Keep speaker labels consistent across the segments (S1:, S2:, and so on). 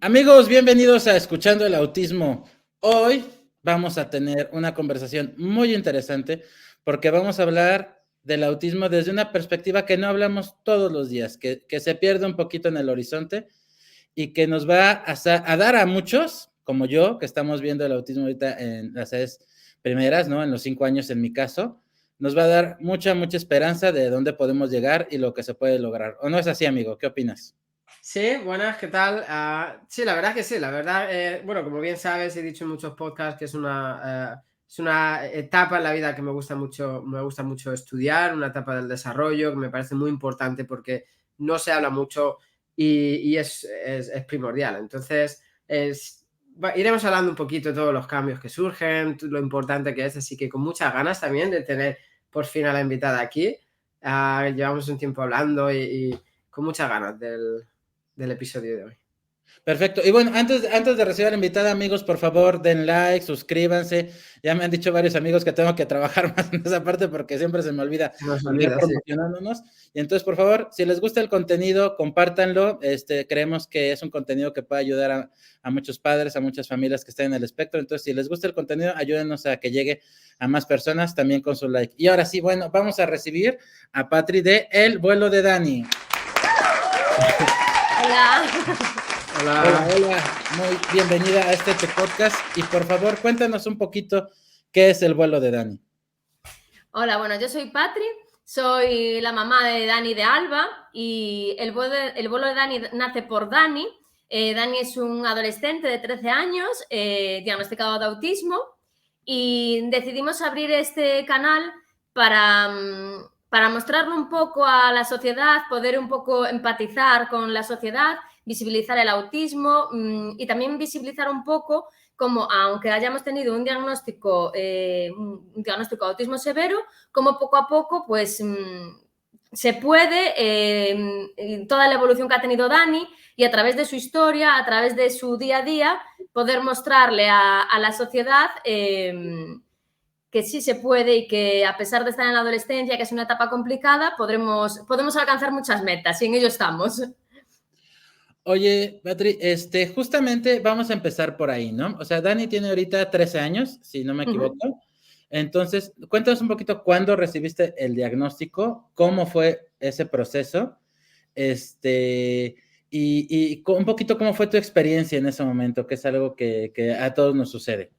S1: Amigos, bienvenidos a Escuchando el Autismo. Hoy vamos a tener una conversación muy interesante porque vamos a hablar del autismo desde una perspectiva que no hablamos todos los días, que se pierde un poquito en el horizonte y que nos va a dar a muchos, como yo, que estamos viendo el autismo ahorita en las edades primeras, ¿no? En los 5 años en mi caso, nos va a dar mucha esperanza de dónde podemos llegar y lo que se puede lograr. ¿O no es así, amigo? ¿Qué opinas?
S2: Sí, buenas, ¿qué tal? Sí, la verdad que sí, la verdad, bueno, como bien sabes, he dicho en muchos podcasts que es una etapa en la vida que me gusta mucho estudiar, una etapa del desarrollo que me parece muy importante porque no se habla mucho y es primordial. Entonces, iremos hablando un poquito de todos los cambios que surgen, lo importante que es, así que con muchas ganas también de tener por fin a la invitada aquí. Llevamos un tiempo hablando y con muchas ganas del episodio de hoy.
S1: Perfecto. Y bueno, antes de recibir a la invitada, amigos, por favor, den like, suscríbanse. Ya me han dicho varios amigos que tengo que trabajar más en esa parte porque siempre se me olvida
S2: Se nos
S1: andar
S2: olvida, sí.
S1: promocionándonos. Y entonces, por favor, si les gusta el contenido, compártanlo. Creemos que es un contenido que puede ayudar a muchos padres, a muchas familias que están en el espectro. Entonces, si les gusta el contenido, ayúdenos a que llegue a más personas también con su like. Y ahora sí, bueno, vamos a recibir a Patri de El Vuelo de Dani.
S3: Hola.
S1: Hola,
S2: Hola.
S1: hola, muy bienvenida a este tu podcast y por favor cuéntanos un poquito qué es el vuelo de Dani.
S3: Hola, bueno, yo soy Patri, soy la mamá de Dani de Alba y el vuelo de Dani nace por Dani. Dani es un adolescente de 13 años diagnosticado de autismo y decidimos abrir este canal para mostrarlo un poco a la sociedad, poder un poco empatizar con la sociedad, visibilizar el autismo y también visibilizar un poco como, aunque hayamos tenido un diagnóstico de autismo severo, como poco a poco pues se puede, toda la evolución que ha tenido Dani y a través de su historia, a través de su día a día, poder mostrarle a la sociedad que sí se puede y que a pesar de estar en la adolescencia, que es una etapa complicada, podemos alcanzar muchas metas y en ello estamos.
S1: Oye, Patri, justamente vamos a empezar por ahí, ¿no? O sea, Dani tiene ahorita 13 años, si no me
S3: Ujú.
S1: equivoco. Entonces, cuéntanos un poquito cuándo recibiste el diagnóstico, cómo fue ese proceso, y un poquito cómo fue tu experiencia en ese momento, que es algo que a todos nos sucede.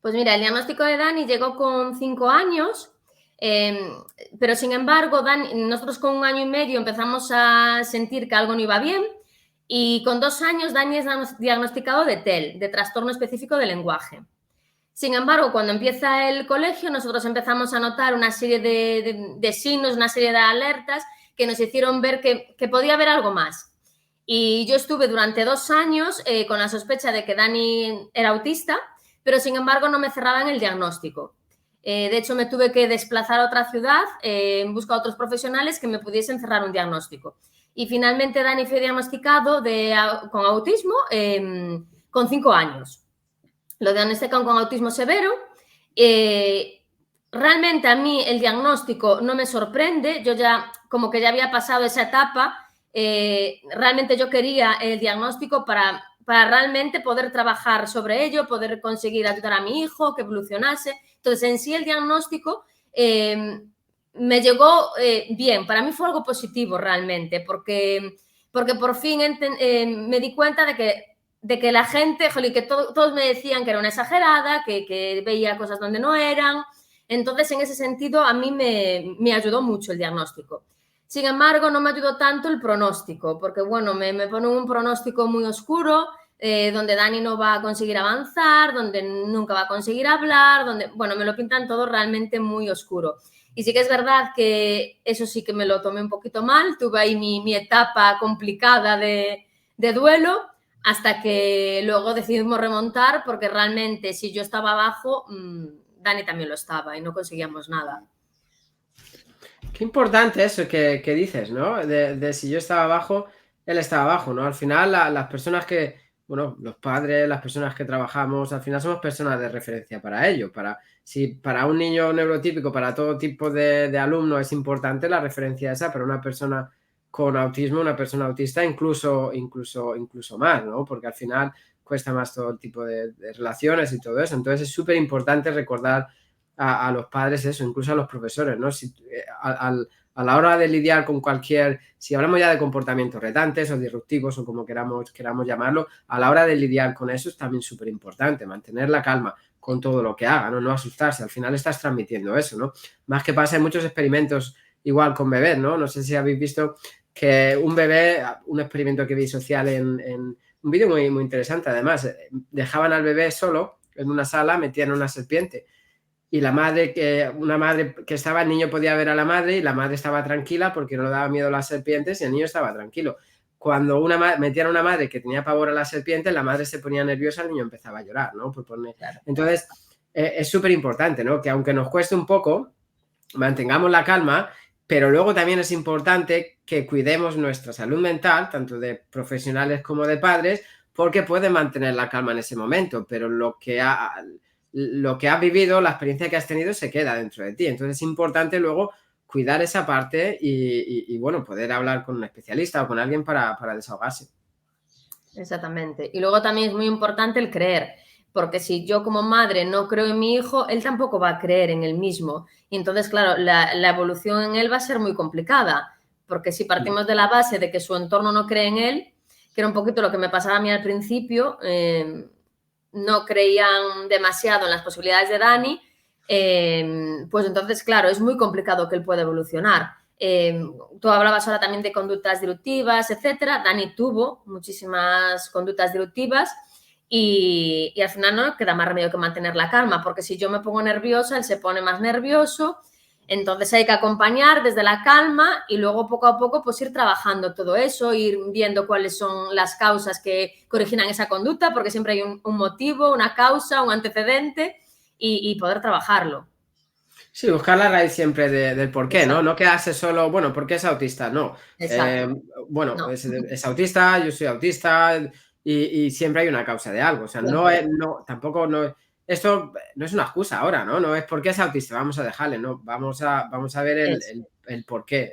S3: Pues mira, el diagnóstico de Dani llegó con 5 años, pero sin embargo, nosotros con 1 año y medio empezamos a sentir que algo no iba bien y con 2 años Dani es diagnosticado de TEL, de trastorno específico del lenguaje. Sin embargo, cuando empieza el colegio, nosotros empezamos a notar una serie de signos, una serie de alertas que nos hicieron ver que podía haber algo más. Y yo estuve durante 2 años con la sospecha de que Dani era autista, pero sin embargo no me cerraban el diagnóstico. De hecho, me tuve que desplazar a otra ciudad en busca de otros profesionales que me pudiesen cerrar un diagnóstico. Y finalmente Dani fue diagnosticado con autismo con 5 años. Lo diagnostican con autismo severo. Realmente a mí el diagnóstico no me sorprende, yo ya como que ya había pasado esa etapa, realmente yo quería el diagnóstico para realmente poder trabajar sobre ello, poder conseguir ayudar a mi hijo, que evolucionase. Entonces, en sí el diagnóstico me llegó bien, para mí fue algo positivo realmente, porque por fin me di cuenta de que la gente, jolí, que todos me decían que era una exagerada, que veía cosas donde no eran. Entonces, en ese sentido, a mí me ayudó mucho el diagnóstico. Sin embargo, no me ayudó tanto el pronóstico, porque bueno, me ponen un pronóstico muy oscuro, donde Dani no va a conseguir avanzar, donde nunca va a conseguir hablar, donde, bueno, me lo pintan todo realmente muy oscuro. Y sí que es verdad que eso sí que me lo tomé un poquito mal, tuve ahí mi etapa complicada de duelo, hasta que luego decidimos remontar porque realmente si yo estaba abajo, Dani también lo estaba y no conseguíamos nada.
S2: Qué importante eso que dices, ¿no? De si yo estaba abajo, él estaba abajo, ¿no? Al final, las personas que, bueno, los padres, las personas que trabajamos, al final somos personas de referencia para ello. Si para un niño neurotípico, para todo tipo de alumno es importante la referencia esa, para una persona con autismo, una persona autista, incluso más, ¿no? Porque al final cuesta más todo el tipo de relaciones y todo eso. Entonces es súper importante recordar a los padres eso, incluso a los profesores, ¿no? A la hora de lidiar con si hablamos ya de comportamientos retantes o disruptivos o como queramos llamarlo, a la hora de lidiar con eso es también súper importante, mantener la calma con todo lo que haga, ¿no? No asustarse, al final estás transmitiendo eso, ¿no? Más que pasa en muchos experimentos igual con bebés, ¿no? No sé si habéis visto que un bebé, un experimento que vi social en un vídeo muy, muy interesante, además, dejaban al bebé solo en una sala, metían una serpiente y una madre que estaba, el niño podía ver a la madre y la madre estaba tranquila porque no le daba miedo a las serpientes y el niño estaba tranquilo. Cuando metían a una madre que tenía pavor a las serpientes, la madre se ponía nerviosa, el niño empezaba a llorar, ¿no?
S3: Claro.
S2: Entonces, es súper importante, ¿no? Que aunque nos cueste un poco, mantengamos la calma, pero luego también es importante que cuidemos nuestra salud mental, tanto de profesionales como de padres, porque pueden mantener la calma en ese momento, pero lo que has vivido, la experiencia que has tenido se queda dentro de ti. Entonces es importante luego cuidar esa parte y bueno, poder hablar con un especialista o con alguien para desahogarse.
S3: Exactamente. Y luego también es muy importante el creer, porque si yo como madre no creo en mi hijo, él tampoco va a creer en él mismo. Y entonces, claro, la evolución en él va a ser muy complicada, porque si partimos de la base de que su entorno no cree en él, que era un poquito lo que me pasaba a mí al principio, no creían demasiado en las posibilidades de Dani, pues entonces, claro, es muy complicado que él pueda evolucionar. Tú hablabas ahora también de conductas disruptivas, etcétera. Dani tuvo muchísimas conductas disruptivas y al final no queda más remedio que mantener la calma, porque si yo me pongo nerviosa, él se pone más nervioso. Entonces hay que acompañar desde la calma y luego poco a poco pues ir trabajando todo eso, ir viendo cuáles son las causas que originan esa conducta, porque siempre hay un motivo, una causa, un antecedente y poder trabajarlo.
S2: Sí, buscar la raíz siempre del por qué, ¿no?
S3: Exacto.
S2: No quedarse solo, bueno, ¿por qué es autista? No.
S3: Exacto.
S2: Bueno,
S3: No.
S2: es autista, yo soy autista y siempre hay una causa de algo. O sea, tampoco esto no es una excusa ahora, ¿no? No es por qué es autista, vamos a dejarle, ¿no? Vamos a ver el por qué,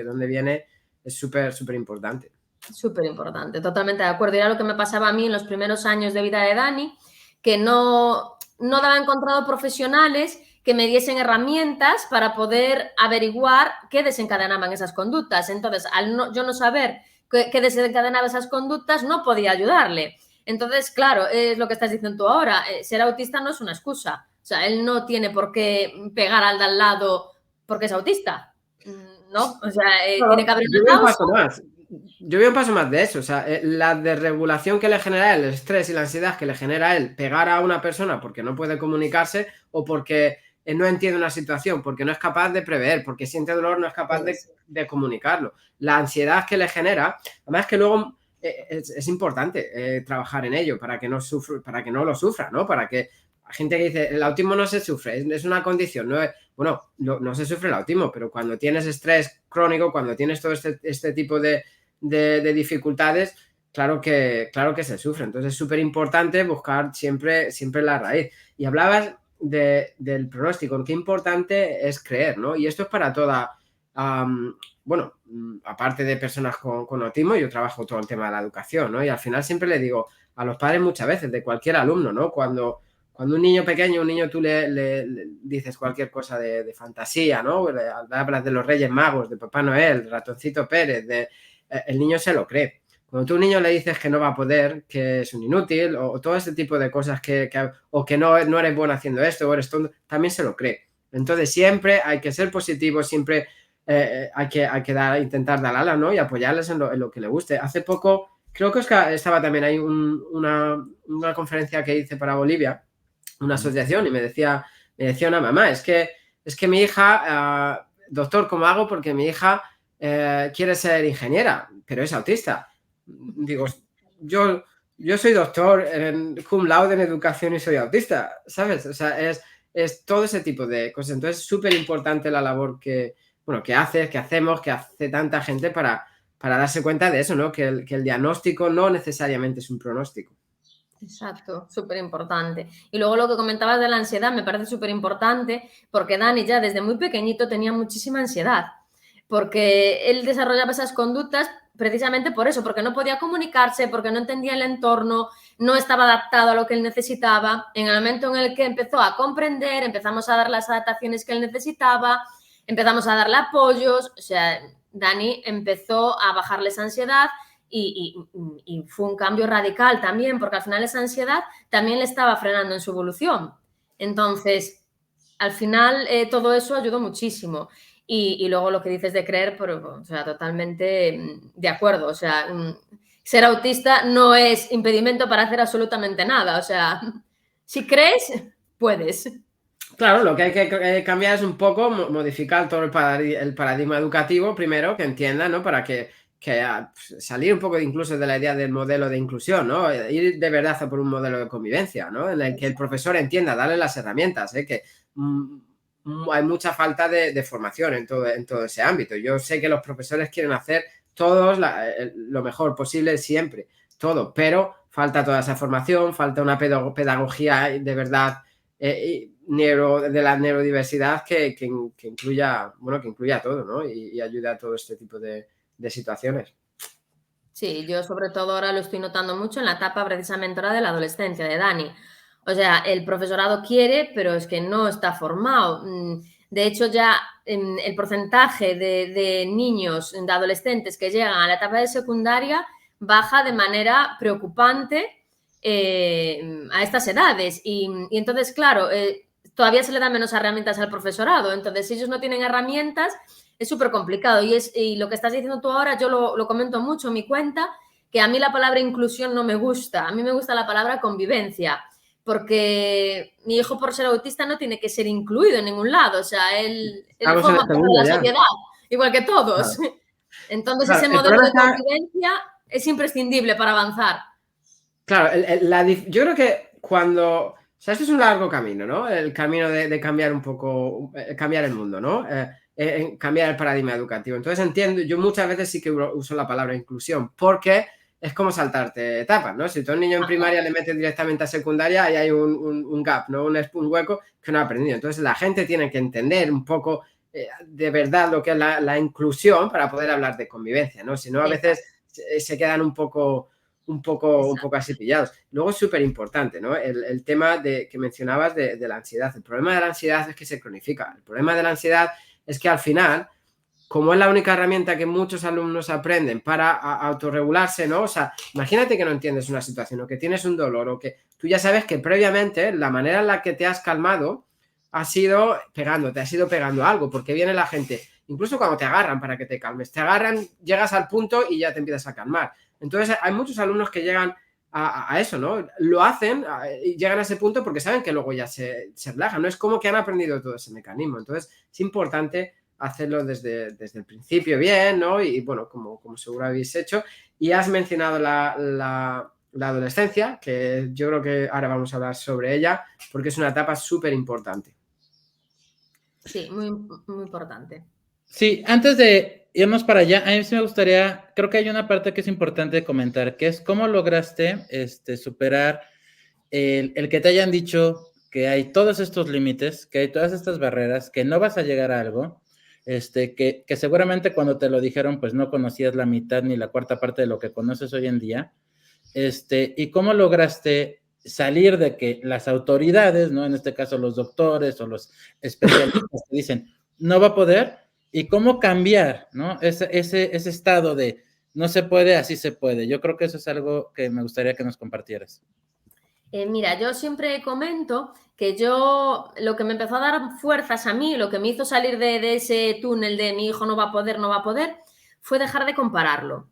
S2: dónde viene, es súper, súper importante.
S3: Súper importante, totalmente de acuerdo. Y era lo que me pasaba a mí en los primeros años de vida de Dani, que no daba encontrado profesionales que me diesen herramientas para poder averiguar qué desencadenaban esas conductas. Entonces, yo no saber qué desencadenaba esas conductas, no podía ayudarle. Entonces, claro, es lo que estás diciendo tú ahora, ser autista no es una excusa. O sea, él no tiene por qué pegar al de al lado porque es autista, ¿no? O sea, tiene que haber
S2: Yo
S3: una
S2: veo un
S3: causa.
S2: paso más. Yo veo un paso más de eso. O sea, la desregulación que le genera a él, el estrés y la ansiedad que le genera a él pegar a una persona porque no puede comunicarse o porque no entiende una situación, porque no es capaz de prever, porque siente dolor, no es capaz de comunicarlo. La ansiedad que le genera, además que luego es importante trabajar en ello para que no lo sufra, ¿no? Para que la gente que dice, el autismo no se sufre, es una condición, no es, bueno, no se sufre el autismo, pero cuando tienes estrés crónico, cuando tienes todo este tipo de dificultades, claro que se sufre. Entonces es súper importante buscar siempre la raíz. Y hablabas del pronóstico, qué importante es creer, ¿no? Y esto es para toda, bueno, aparte de personas con autismo, yo trabajo todo el tema de la educación, ¿no? Y al final siempre le digo a los padres muchas veces, de cualquier alumno, ¿no? Cuando un niño pequeño, tú le dices cualquier cosa de fantasía, ¿no? Hablas de los Reyes Magos, de Papá Noel, Ratoncito Pérez, el niño se lo cree. Cuando tú a un niño le dices que no va a poder, que es un inútil, o todo este tipo de cosas o que no eres bueno haciendo esto, o eres tonto, también se lo cree. Entonces siempre hay que ser positivo, siempre hay que intentar dar ala, ¿no? Y apoyarles en lo que le guste. Hace poco, creo que estaba también ahí una conferencia que hice para Bolivia, una asociación, y me decía una mamá, es que mi hija, doctor, ¿cómo hago? Porque mi hija quiere ser ingeniera, pero es autista. Digo, yo soy doctor en cum laude en educación y soy autista, ¿sabes? O sea, es todo ese tipo de cosas. Entonces es súper importante la labor que hacemos, que hace tanta gente para darse cuenta de eso, ¿no? Que el diagnóstico no necesariamente es un pronóstico.
S3: Exacto, súper importante. Y luego lo que comentabas de la ansiedad me parece súper importante porque Dani ya desde muy pequeñito tenía muchísima ansiedad. porque él desarrollaba esas conductas precisamente por eso, porque no podía comunicarse, porque no entendía el entorno, no estaba adaptado a lo que él necesitaba. En el momento en el que empezó a comprender, empezamos a dar las adaptaciones que él necesitaba, empezamos a darle apoyos, o sea, Dani empezó a bajarle esa ansiedad y fue un cambio radical también, porque al final esa ansiedad también le estaba frenando en su evolución. Entonces, al final todo eso ayudó muchísimo. Y luego lo que dices de creer, pero, o sea, totalmente de acuerdo. O sea, ser autista no es impedimento para hacer absolutamente nada. O sea, si crees, puedes.
S2: Claro, lo que hay que cambiar es un poco modificar todo el paradigma educativo primero, que entienda, ¿no? Para que salir un poco incluso de la idea del modelo de inclusión, ¿no? Ir de verdad a por un modelo de convivencia, ¿no? En el que el profesor entienda, darle las herramientas, que hay mucha falta de formación en todo ese ámbito. Yo sé que los profesores quieren hacer todos lo mejor posible siempre, todo, pero falta toda esa formación, falta una pedagogía de verdad de la neurodiversidad que incluya, bueno, que incluya todo, ¿no? Y ayude a todo este tipo de situaciones.
S3: Sí, yo sobre todo ahora lo estoy notando mucho en la etapa precisamente ahora de la adolescencia, de Dani. O sea, el profesorado quiere, pero es que no está formado. De hecho, ya el porcentaje de niños, de adolescentes que llegan a la etapa de secundaria baja de manera preocupante a estas edades. Y entonces, claro, todavía se le dan menos herramientas al profesorado. Entonces, si ellos no tienen herramientas, es súper complicado. Y lo que estás diciendo tú ahora, yo lo comento mucho en mi cuenta, que a mí la palabra inclusión no me gusta. A mí me gusta la palabra convivencia, porque mi hijo, por ser autista, no tiene que ser incluido en ningún lado. O sea, él forma parte de la sociedad, igual que todos. Claro. Entonces, claro, ese modelo de convivencia es imprescindible para avanzar.
S2: Claro, yo creo que cuando... O sea, esto es un largo camino, ¿no? El camino de cambiar un poco, cambiar el mundo, ¿no? Cambiar el paradigma educativo. Entonces entiendo, yo muchas veces sí que uso la palabra inclusión, porque es como saltarte etapas, ¿no? Si tú a un niño en primaria le metes directamente a secundaria, ahí hay un gap, ¿no? Un hueco que no ha aprendido. Entonces la gente tiene que entender un poco de verdad lo que es la inclusión para poder hablar de convivencia, ¿no? Si no, a veces se quedan un poco así pillados. Luego es súper importante, ¿no? El tema que mencionabas de la ansiedad. El problema de la ansiedad es que se cronifica. El problema de la ansiedad es que al final, como es la única herramienta que muchos alumnos aprenden para autorregularse, ¿no? O sea, imagínate que no entiendes una situación o que tienes un dolor o que tú ya sabes que previamente la manera en la que te has calmado ha sido pegando algo, porque viene la gente, incluso cuando te agarran para que te calmes, te agarran, llegas al punto y ya te empiezas a calmar. Entonces hay muchos alumnos que llegan a eso, ¿no? Lo hacen y llegan a ese punto porque saben que luego ya se relajan, ¿no? Es como que han aprendido todo ese mecanismo. Entonces es importante hacerlo desde el principio bien, ¿no? Y bueno, como seguro habéis hecho. Y has mencionado la adolescencia, que yo creo que ahora vamos a hablar sobre ella, porque es una etapa súper importante.
S3: Sí, muy, muy importante.
S1: Sí, antes de irnos para allá, a mí sí me gustaría, creo que hay una parte que es importante comentar, que es cómo lograste superar el que te hayan dicho que hay todos estos límites, que hay todas estas barreras, que no vas a llegar a algo, que seguramente cuando te lo dijeron, pues no conocías la mitad ni la cuarta parte de lo que conoces hoy en día, y cómo lograste salir de que las autoridades, ¿no? En este caso los doctores o los especialistas te dicen, no va a poder, y cómo cambiar, ¿no? Ese estado de no se puede, así se puede. Yo creo que eso es algo que me gustaría que nos compartieras.
S3: Mira, yo siempre comento que lo que me empezó a dar fuerzas a mí, lo que me hizo salir de ese túnel de mi hijo no va a poder, fue dejar de compararlo.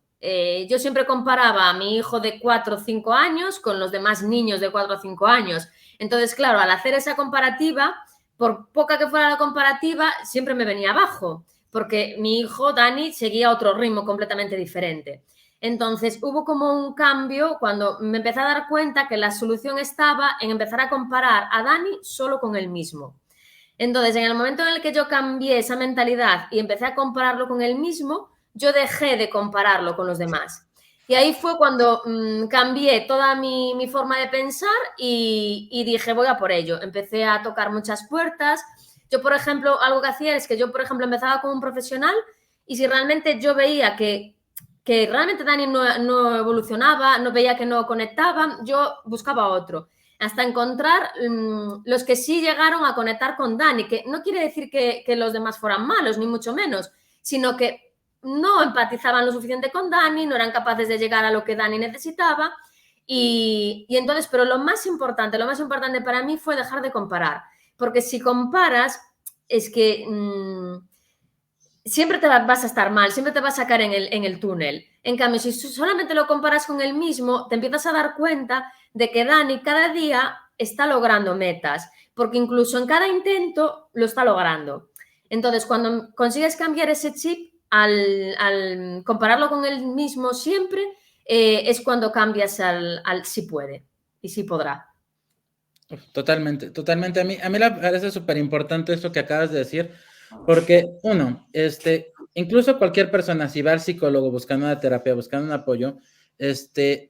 S3: Yo siempre comparaba a mi hijo de 4 o 5 años con los demás niños de 4 o 5 años. Entonces, claro, al hacer esa comparativa, por poca que fuera la comparativa, siempre me venía abajo, porque mi hijo, Dani, seguía otro ritmo completamente diferente. Entonces, hubo como un cambio cuando me empecé a dar cuenta que la solución estaba en empezar a comparar a Dani solo con él mismo. Entonces, en el momento en el que yo cambié esa mentalidad y empecé a compararlo con él mismo, yo dejé de compararlo con los demás. Y ahí fue cuando cambié toda mi forma de pensar y dije, voy a por ello. Empecé a tocar muchas puertas. Yo, por ejemplo, algo que hacía es que yo, por ejemplo, empezaba con un profesional y si realmente yo veía que realmente Dani no evolucionaba, no veía que no conectaba, yo buscaba otro. Hasta encontrar los que sí llegaron a conectar con Dani, que no quiere decir que los demás fueran malos, ni mucho menos, sino que no empatizaban lo suficiente con Dani, no eran capaces de llegar a lo que Dani necesitaba. Y entonces, pero lo más importante para mí fue dejar de comparar, porque si comparas, es que siempre te vas a estar mal, siempre te vas a caer en el túnel. En cambio, si solamente lo comparas con él mismo, te empiezas a dar cuenta de que Dani cada día está logrando metas, porque incluso en cada intento lo está logrando. Entonces, cuando consigues cambiar ese chip, al compararlo con él mismo siempre, es cuando cambias al sí puede y sí podrá.
S1: Totalmente, totalmente. A mí me parece súper importante esto que acabas de decir, porque uno, incluso cualquier persona, si va al psicólogo buscando una terapia, buscando un apoyo,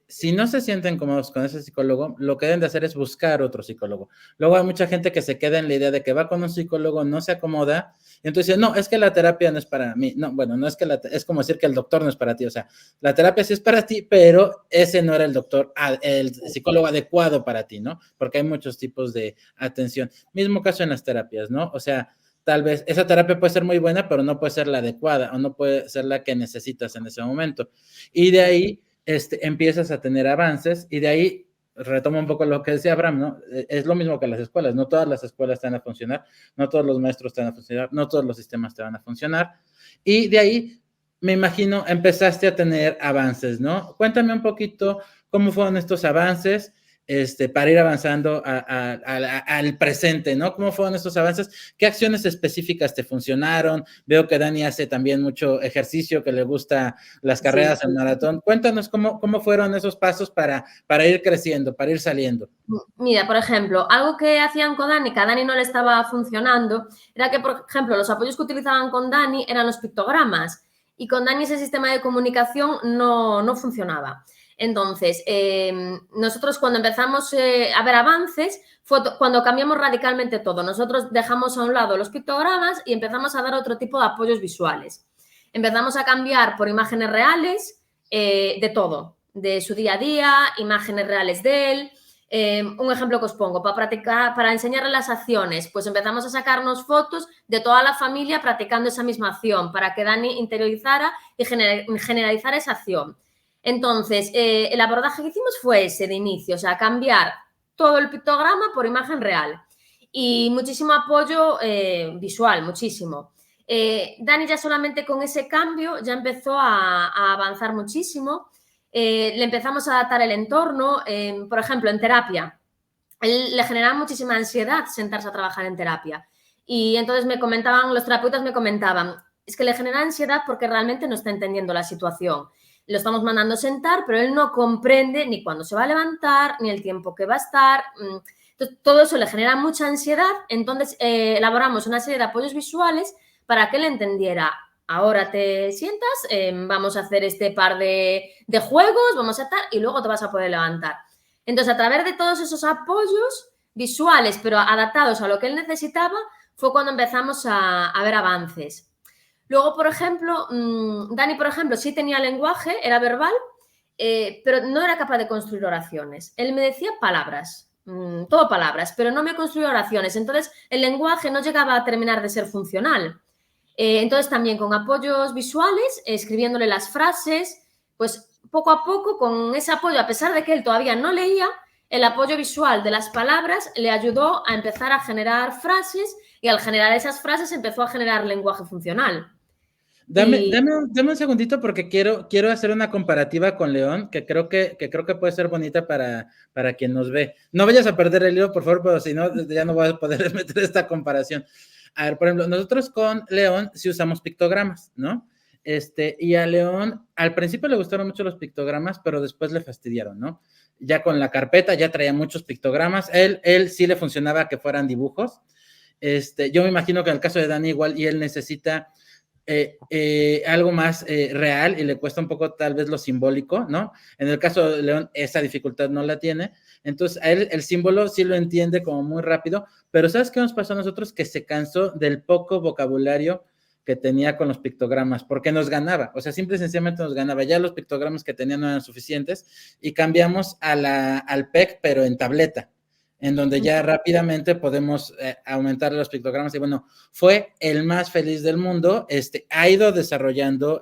S1: si no se sienten cómodos con ese psicólogo, lo que deben de hacer es buscar otro psicólogo. Luego hay mucha gente que se queda en la idea de que va con un psicólogo, no se acomoda, y entonces no, es que la terapia no es para mí. No, bueno, no es que es como decir que el doctor no es para ti, o sea, la terapia sí es para ti, pero ese no era el doctor, el psicólogo adecuado para ti, ¿no? Porque hay muchos tipos de atención. Mismo caso en las terapias, ¿no? O sea, tal vez esa terapia puede ser muy buena, pero no puede ser la adecuada o no puede ser la que necesitas en ese momento. Y de ahí empiezas a tener avances y de ahí retomo un poco lo que decía Abraham, ¿no? Es lo mismo que las escuelas, no todas las escuelas te van a funcionar, no todos los maestros te van a funcionar, no todos los sistemas te van a funcionar, y de ahí, me imagino, empezaste a tener avances, ¿no? Cuéntame un poquito cómo fueron estos avances, para ir avanzando al presente, ¿no? ¿Cómo fueron estos avances? ¿Qué acciones específicas te funcionaron? Veo que Dani hace también mucho ejercicio, que le gusta las carreras en maratón. Cuéntanos cómo fueron esos pasos para ir creciendo, para ir saliendo.
S3: Mira, por ejemplo, algo que hacían con Dani, que a Dani no le estaba funcionando, era que, por ejemplo, los apoyos que utilizaban con Dani eran los pictogramas, y con Dani ese sistema de comunicación no funcionaba. Entonces, nosotros cuando empezamos a ver avances fue cuando cambiamos radicalmente todo. Nosotros dejamos a un lado los pictogramas y empezamos a dar otro tipo de apoyos visuales. Empezamos a cambiar por imágenes reales de todo, de su día a día, imágenes reales de él. Un ejemplo que os pongo, para practicar, para enseñarle las acciones, pues empezamos a sacarnos fotos de toda la familia practicando esa misma acción para que Dani interiorizara y generalizara esa acción. Entonces, el abordaje que hicimos fue ese de inicio, o sea, cambiar todo el pictograma por imagen real y muchísimo apoyo visual, muchísimo. Dani ya solamente con ese cambio ya empezó a avanzar muchísimo. Le empezamos a adaptar el entorno, por ejemplo, en terapia. Le generaba muchísima ansiedad sentarse a trabajar en terapia. Y entonces los terapeutas me comentaban, es que le genera ansiedad porque realmente no está entendiendo la situación. Lo estamos mandando a sentar, pero él no comprende ni cuándo se va a levantar, ni el tiempo que va a estar. Entonces, todo eso le genera mucha ansiedad. Entonces, elaboramos una serie de apoyos visuales para que él entendiera. Ahora te sientas, vamos a hacer este par de juegos, vamos a estar y luego te vas a poder levantar. Entonces, a través de todos esos apoyos visuales, pero adaptados a lo que él necesitaba, fue cuando empezamos a ver avances. Luego, por ejemplo, Dani, por ejemplo, sí tenía lenguaje, era verbal, pero no era capaz de construir oraciones. Él me decía palabras, todo palabras, pero no me construía oraciones. Entonces, el lenguaje no llegaba a terminar de ser funcional. Entonces, también con apoyos visuales, escribiéndole las frases, pues poco a poco, con ese apoyo, a pesar de que él todavía no leía, el apoyo visual de las palabras le ayudó a empezar a generar frases y al generar esas frases empezó a generar lenguaje funcional.
S1: Dame un segundito porque quiero hacer una comparativa con León que creo que puede ser bonita para quien nos ve. No vayas a perder el hilo, por favor, pero si no, ya no voy a poder meter esta comparación. A ver, por ejemplo, nosotros con León sí usamos pictogramas, ¿no? Y a León al principio le gustaron mucho los pictogramas, pero después le fastidiaron, ¿no? Ya con la carpeta ya traía muchos pictogramas. Él sí le funcionaba que fueran dibujos. Yo me imagino que en el caso de Dani igual y él necesita algo más real y le cuesta un poco tal vez lo simbólico, ¿no? En el caso de León esa dificultad no la tiene, entonces a él el símbolo sí lo entiende como muy rápido, pero ¿sabes qué nos pasó a nosotros? Que se cansó del poco vocabulario que tenía con los pictogramas, porque nos ganaba, o sea, simple y sencillamente nos ganaba. Ya los pictogramas que tenía no eran suficientes y cambiamos al PEC, pero en tableta, en donde ya rápidamente podemos aumentar los pictogramas. Y bueno, fue el más feliz del mundo. Ha ido desarrollando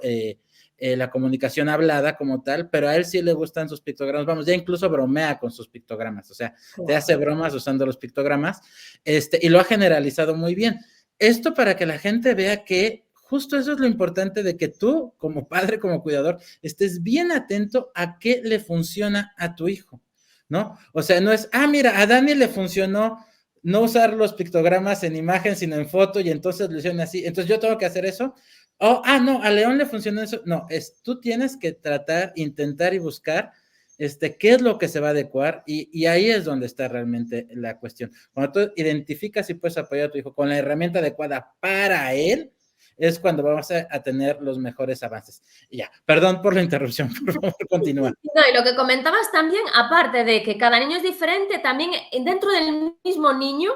S1: la comunicación hablada como tal, pero a él sí le gustan sus pictogramas. Vamos, ya incluso bromea con sus pictogramas, o sea, te hace bromas usando los pictogramas, y lo ha generalizado muy bien. Esto para que la gente vea que justo eso es lo importante, de que tú, como padre, como cuidador, estés bien atento a qué le funciona a tu hijo, ¿no? O sea, no es, mira, a Dani le funcionó no usar los pictogramas en imagen, sino en foto, y entonces lo hicieron así, entonces yo tengo que hacer eso. No, a León le funcionó eso. No, tú tienes que tratar, intentar y buscar qué es lo que se va a adecuar, y ahí es donde está realmente la cuestión. Cuando tú identificas y puedes apoyar a tu hijo con la herramienta adecuada para él, es cuando vamos a tener los mejores avances. Y ya, perdón por la interrupción, por favor, continúa.
S3: No, y lo que comentabas también, aparte de que cada niño es diferente, también dentro del mismo niño,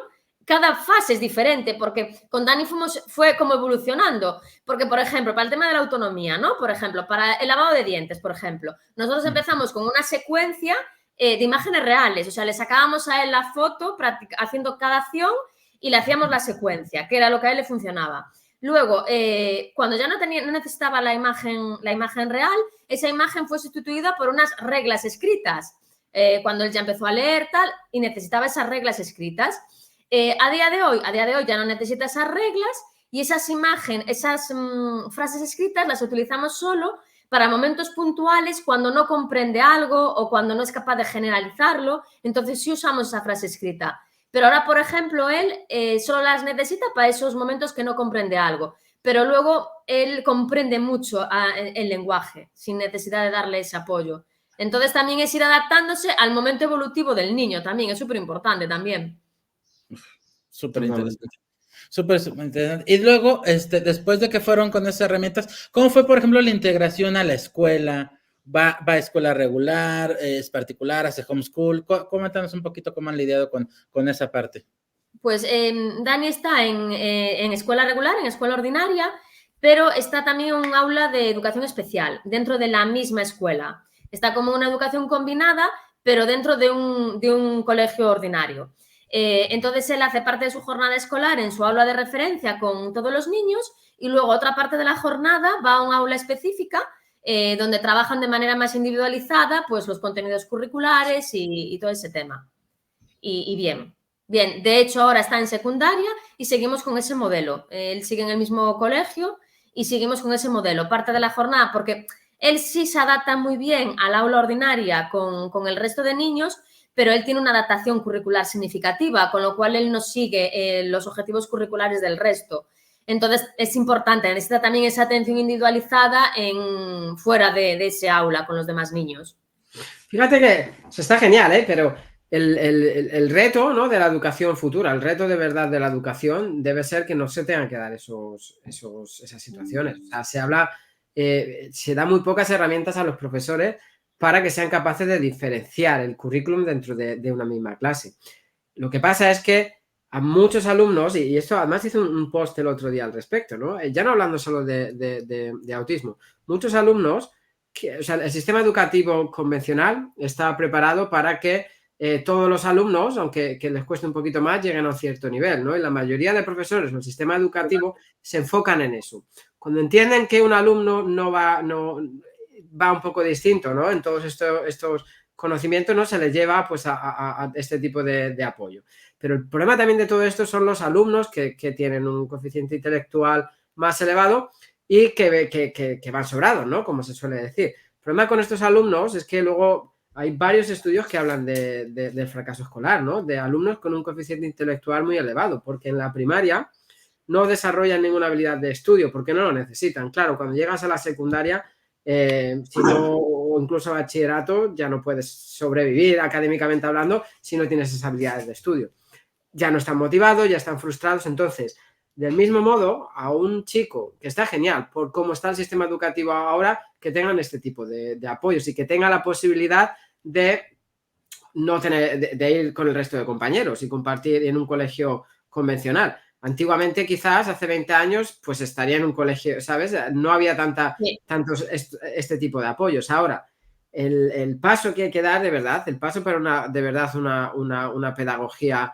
S3: cada fase es diferente, porque con Dani fue como evolucionando, porque, por ejemplo, para el tema de la autonomía, ¿no? Por ejemplo, para el lavado de dientes, por ejemplo, nosotros empezamos con una secuencia de imágenes reales, o sea, le sacábamos a él la foto haciendo cada acción y le hacíamos la secuencia, que era lo que a él le funcionaba. Luego, cuando ya no necesitaba la imagen real, esa imagen fue sustituida por unas reglas escritas, cuando él ya empezó a leer tal y necesitaba esas reglas escritas. A día de hoy ya no necesita esas reglas, y esas frases escritas las utilizamos solo para momentos puntuales, cuando no comprende algo o cuando no es capaz de generalizarlo, entonces sí usamos esa frase escrita. Pero ahora, por ejemplo, él solo las necesita para esos momentos que no comprende algo, pero luego él comprende mucho el lenguaje sin necesidad de darle ese apoyo. Entonces también es ir adaptándose al momento evolutivo del niño, también es súper importante también.
S1: Súper interesante. Súper interesante. Y luego, después de que fueron con esas herramientas, ¿cómo fue, por ejemplo, la integración a la escuela? ¿Va a escuela regular, es particular, hace homeschool? Coméntanos un poquito cómo han lidiado con esa parte.
S3: Pues Dani está en escuela regular, en escuela ordinaria, pero está también en un aula de educación especial, dentro de la misma escuela. Está como una educación combinada, pero dentro de un colegio ordinario. Entonces él hace parte de su jornada escolar en su aula de referencia con todos los niños, y luego otra parte de la jornada va a un aula específica donde trabajan de manera más individualizada pues los contenidos curriculares y todo ese tema. Y bien, de hecho ahora está en secundaria y seguimos con ese modelo. Él sigue en el mismo colegio y seguimos con ese modelo. Parte de la jornada, porque él sí se adapta muy bien al aula ordinaria con el resto de niños, pero él tiene una adaptación curricular significativa, con lo cual él no sigue los objetivos curriculares del resto. Entonces, es importante, necesita también esa atención individualizada fuera de ese aula con los demás niños.
S2: Fíjate que eso está genial, pero el reto, ¿no?, de la educación futura, el reto de verdad de la educación debe ser que no se tengan que dar esas situaciones. O sea, se da muy pocas herramientas a los profesores para que sean capaces de diferenciar el currículum dentro de una misma clase. Lo que pasa es que a muchos alumnos, y esto además hice un post el otro día al respecto, ¿no? Ya no hablando solo de autismo, muchos alumnos, o sea, el sistema educativo convencional está preparado para que todos los alumnos, aunque les cueste un poquito más, lleguen a un cierto nivel, ¿no? Y la mayoría de profesores en el sistema educativo se enfocan en eso. Cuando entienden que un alumno va un poco distinto, ¿no?, en todos estos conocimientos, ¿no?, se les lleva pues a este tipo de apoyo. Pero el problema también de todo esto son los alumnos que tienen un coeficiente intelectual más elevado y que van sobrados, ¿no?, como se suele decir. El problema con estos alumnos es que luego hay varios estudios que hablan del fracaso escolar, ¿no?, de alumnos con un coeficiente intelectual muy elevado, porque en la primaria no desarrollan ninguna habilidad de estudio porque no lo necesitan. Claro, cuando llegas a la secundaria, o incluso a bachillerato, ya no puedes sobrevivir académicamente hablando si no tienes esas habilidades de estudio. Ya no están motivados, ya están frustrados. Entonces, del mismo modo, a un chico que está genial por cómo está el sistema educativo ahora, que tengan este tipo de apoyos y que tenga la posibilidad de no tener de ir con el resto de compañeros y compartir en un colegio convencional. Antiguamente, quizás, hace 20 años, pues estaría en un colegio, ¿sabes? No había tantos este tipo de apoyos. Ahora, el paso que hay que dar, de verdad, el paso para una pedagogía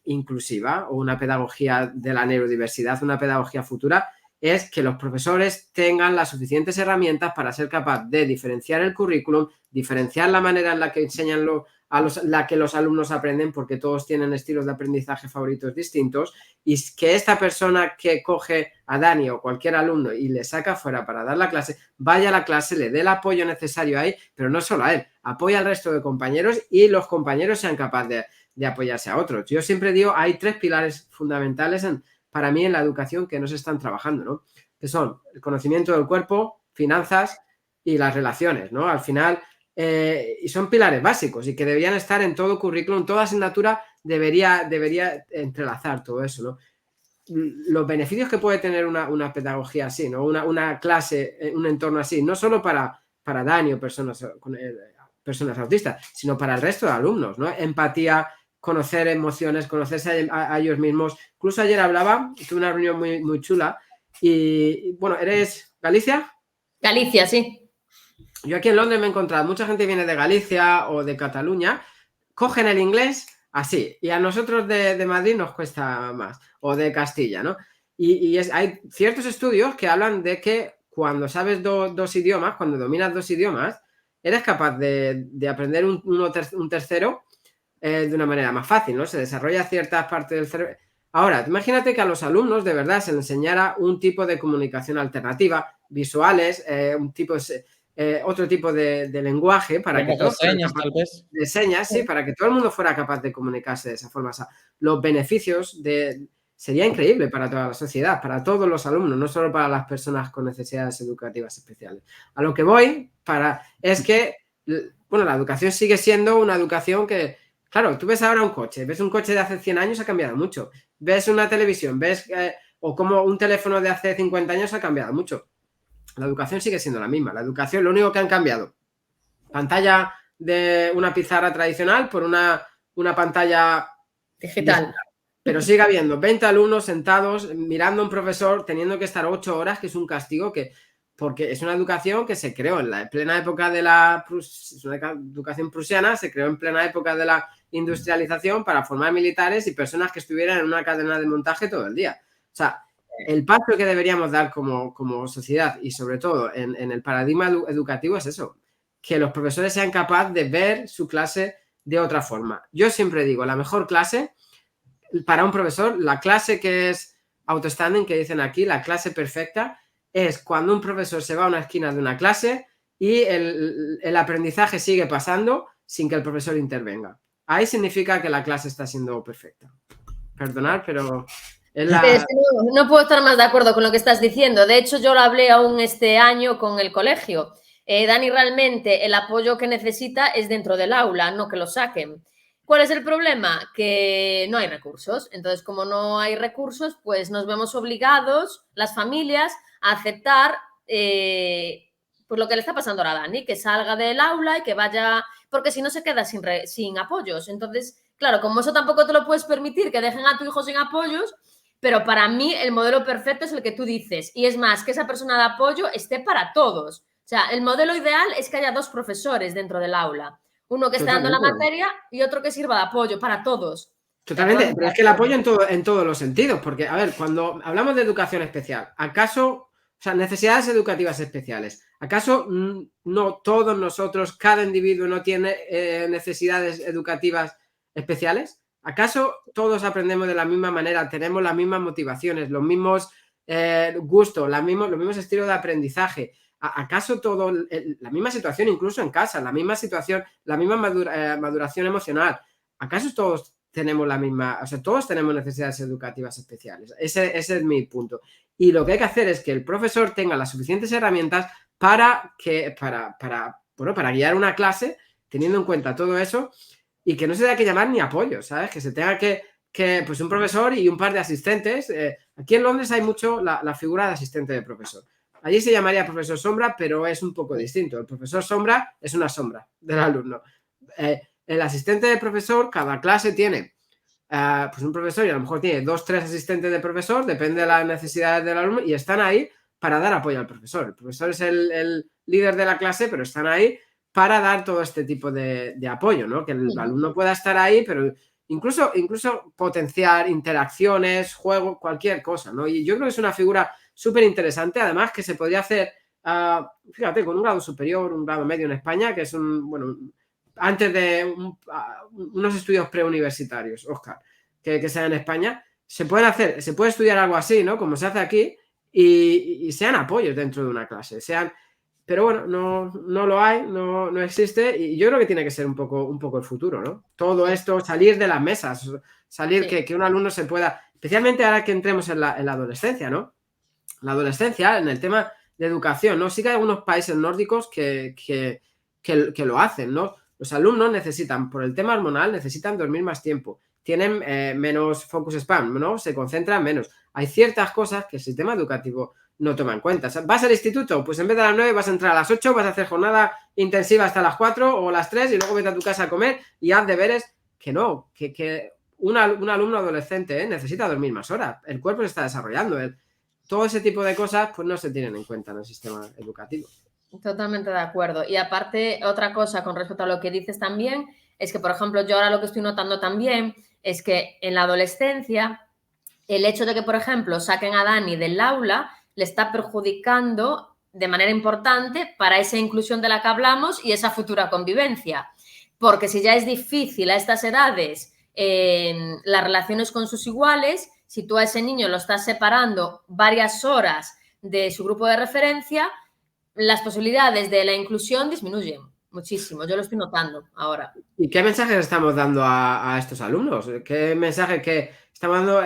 S2: inclusiva o una pedagogía de la neurodiversidad, una pedagogía futura, es que los profesores tengan las suficientes herramientas para ser capaz de diferenciar el currículum, diferenciar la manera en la que enseñan la que los alumnos aprenden, porque todos tienen estilos de aprendizaje favoritos distintos, y que esta persona que coge a Dani o cualquier alumno y le saca fuera para dar la clase, vaya a la clase, le dé el apoyo necesario ahí, pero no solo a él, apoya al resto de compañeros y los compañeros sean capaces de apoyarse a otros. Yo siempre digo, hay 3 pilares fundamentales para mí en la educación que no se están trabajando, ¿no? Que son el conocimiento del cuerpo, finanzas y las relaciones, ¿no? Al final, y son pilares básicos y que deberían estar en todo currículum, toda asignatura debería entrelazar todo eso, ¿no? Los beneficios que puede tener una pedagogía así, ¿no? Una clase, un entorno así, no solo para Dani o personas autistas, sino para el resto de alumnos, ¿no? Empatía, conocer emociones, conocerse a ellos mismos. Incluso ayer tuve una reunión muy, muy chula y, bueno, ¿eres Galicia?
S3: Galicia, sí.
S2: Yo aquí en Londres me he encontrado, mucha gente viene de Galicia o de Cataluña, cogen el inglés así, y a nosotros de Madrid nos cuesta más, o de Castilla, ¿no? Hay ciertos estudios que hablan de que cuando sabes dos idiomas, cuando dominas 2 idiomas, eres capaz de aprender un tercero de una manera más fácil, ¿no? Se desarrolla ciertas partes del cerebro. Ahora, imagínate que a los alumnos de verdad se les enseñara un tipo de comunicación alternativa, visuales, otro tipo de lenguaje para que todos
S1: señas, tal vez.
S2: de señas, sí, para que todo el mundo fuera capaz de comunicarse de esa forma. O sea, los beneficios sería increíble para toda la sociedad, para todos los alumnos, no solo para las personas con necesidades educativas especiales. A lo que voy es que, bueno, la educación sigue siendo una educación que, claro, tú ves ahora ves un coche de hace 100 años ha cambiado mucho, ves una televisión, o como un teléfono de hace 50 años ha cambiado mucho. La educación sigue siendo la misma. La educación, lo único que han cambiado, pantalla de una pizarra tradicional por una pantalla
S3: digital.
S2: Pero sigue habiendo 20 alumnos sentados mirando a un profesor teniendo que estar 8 horas, que es un castigo, porque es una educación que se creó en la plena época es una educación prusiana, se creó en plena época de la industrialización para formar militares y personas que estuvieran en una cadena de montaje todo el día. O sea, el paso que deberíamos dar como sociedad y sobre todo en el paradigma educativo es eso, que los profesores sean capaces de ver su clase de otra forma. Yo siempre digo, la mejor clase para un profesor, la clase que es outstanding, que dicen aquí, la clase perfecta, es cuando un profesor se va a una esquina de una clase y el aprendizaje sigue pasando sin que el profesor intervenga. Ahí significa que la clase está siendo perfecta. Perdonad, pero...
S3: No puedo estar más de acuerdo con lo que estás diciendo. De hecho, yo lo hablé aún este año con el colegio. Dani, realmente el apoyo que necesita es dentro del aula, no que lo saquen. ¿Cuál es el problema? Que no hay recursos. Entonces, como no hay recursos, pues nos vemos obligados, las familias, a aceptar pues lo que le está pasando ahora a Dani, que salga del aula y que vaya... Porque si no se queda sin apoyos. Entonces, claro, como eso tampoco te lo puedes permitir, que dejen a tu hijo sin apoyos, pero para mí el modelo perfecto es el que tú dices. Y es más, que esa persona de apoyo esté para todos. O sea, el modelo ideal es que haya 2 profesores dentro del aula. Uno que esté dando la materia y otro que sirva de apoyo para todos.
S2: Totalmente, pero es que el apoyo en todos los sentidos, porque, a ver, cuando hablamos de educación especial, ¿acaso, necesidades educativas especiales, acaso no todos nosotros, cada individuo no tiene necesidades educativas especiales? ¿Acaso todos aprendemos de la misma manera, tenemos las mismas motivaciones, los mismos gustos, los mismos estilos de aprendizaje? ¿Acaso la misma situación incluso en casa, la misma situación, la misma maduración emocional? ¿Acaso todos tenemos todos tenemos necesidades educativas especiales? Ese es mi punto. Y lo que hay que hacer es que el profesor tenga las suficientes herramientas para guiar una clase, teniendo en cuenta todo eso, y que no se tenga que llamar ni apoyo, ¿sabes? Que se tenga que pues un profesor y un par de asistentes. Aquí en Londres hay mucho la figura de asistente de profesor. Allí se llamaría profesor sombra, pero es un poco distinto. El profesor sombra es una sombra del alumno. El asistente de profesor, cada clase tiene pues un profesor y a lo mejor tiene 2, 3 asistentes de profesor, depende de las necesidades del alumno, y están ahí para dar apoyo al profesor. El profesor es el líder de la clase, pero están ahí para dar todo este tipo de apoyo, ¿no? Que el alumno pueda estar ahí, pero incluso potenciar interacciones, juego, cualquier cosa, ¿no? Y yo creo que es una figura súper interesante, además que se podría hacer, fíjate, con un grado superior, un grado medio en España, que es antes de unos estudios preuniversitarios, Óscar, que sean en España, se puede estudiar algo así, ¿no? Como se hace aquí, y sean apoyos dentro de una clase, pero bueno, no lo hay, no existe, y yo creo que tiene que ser un poco el futuro, ¿no? Todo esto, salir de las mesas, salir, que un alumno se pueda, especialmente ahora que entremos en la adolescencia, ¿no? La adolescencia, en el tema de educación, ¿no? Sí que hay algunos países nórdicos que lo hacen, ¿no? Los alumnos por el tema hormonal, necesitan dormir más tiempo, tienen menos focus span, ¿no? Se concentran menos. Hay ciertas cosas que el sistema educativo no toma en cuenta. O sea, vas al instituto, pues en vez de a las 9 vas a entrar a las 8, vas a hacer jornada intensiva hasta las 4 o las 3 y luego vete a tu casa a comer y haz deberes. Que no, que un alumno adolescente necesita dormir más horas. El cuerpo se está desarrollando. Todo ese tipo de cosas pues no se tienen en cuenta en el sistema educativo.
S3: Totalmente de acuerdo. Y aparte, otra cosa con respecto a lo que dices también, es que, por ejemplo, yo ahora lo que estoy notando también es que en la adolescencia, el hecho de que, por ejemplo, saquen a Dani del aula le está perjudicando de manera importante para esa inclusión de la que hablamos y esa futura convivencia. Porque si ya es difícil a estas edades las relaciones con sus iguales, si tú a ese niño lo estás separando varias horas de su grupo de referencia, las posibilidades de la inclusión disminuyen muchísimo. Yo lo estoy notando ahora.
S2: ¿Y qué mensajes estamos dando a estos alumnos? ¿Qué mensaje que estamos dando?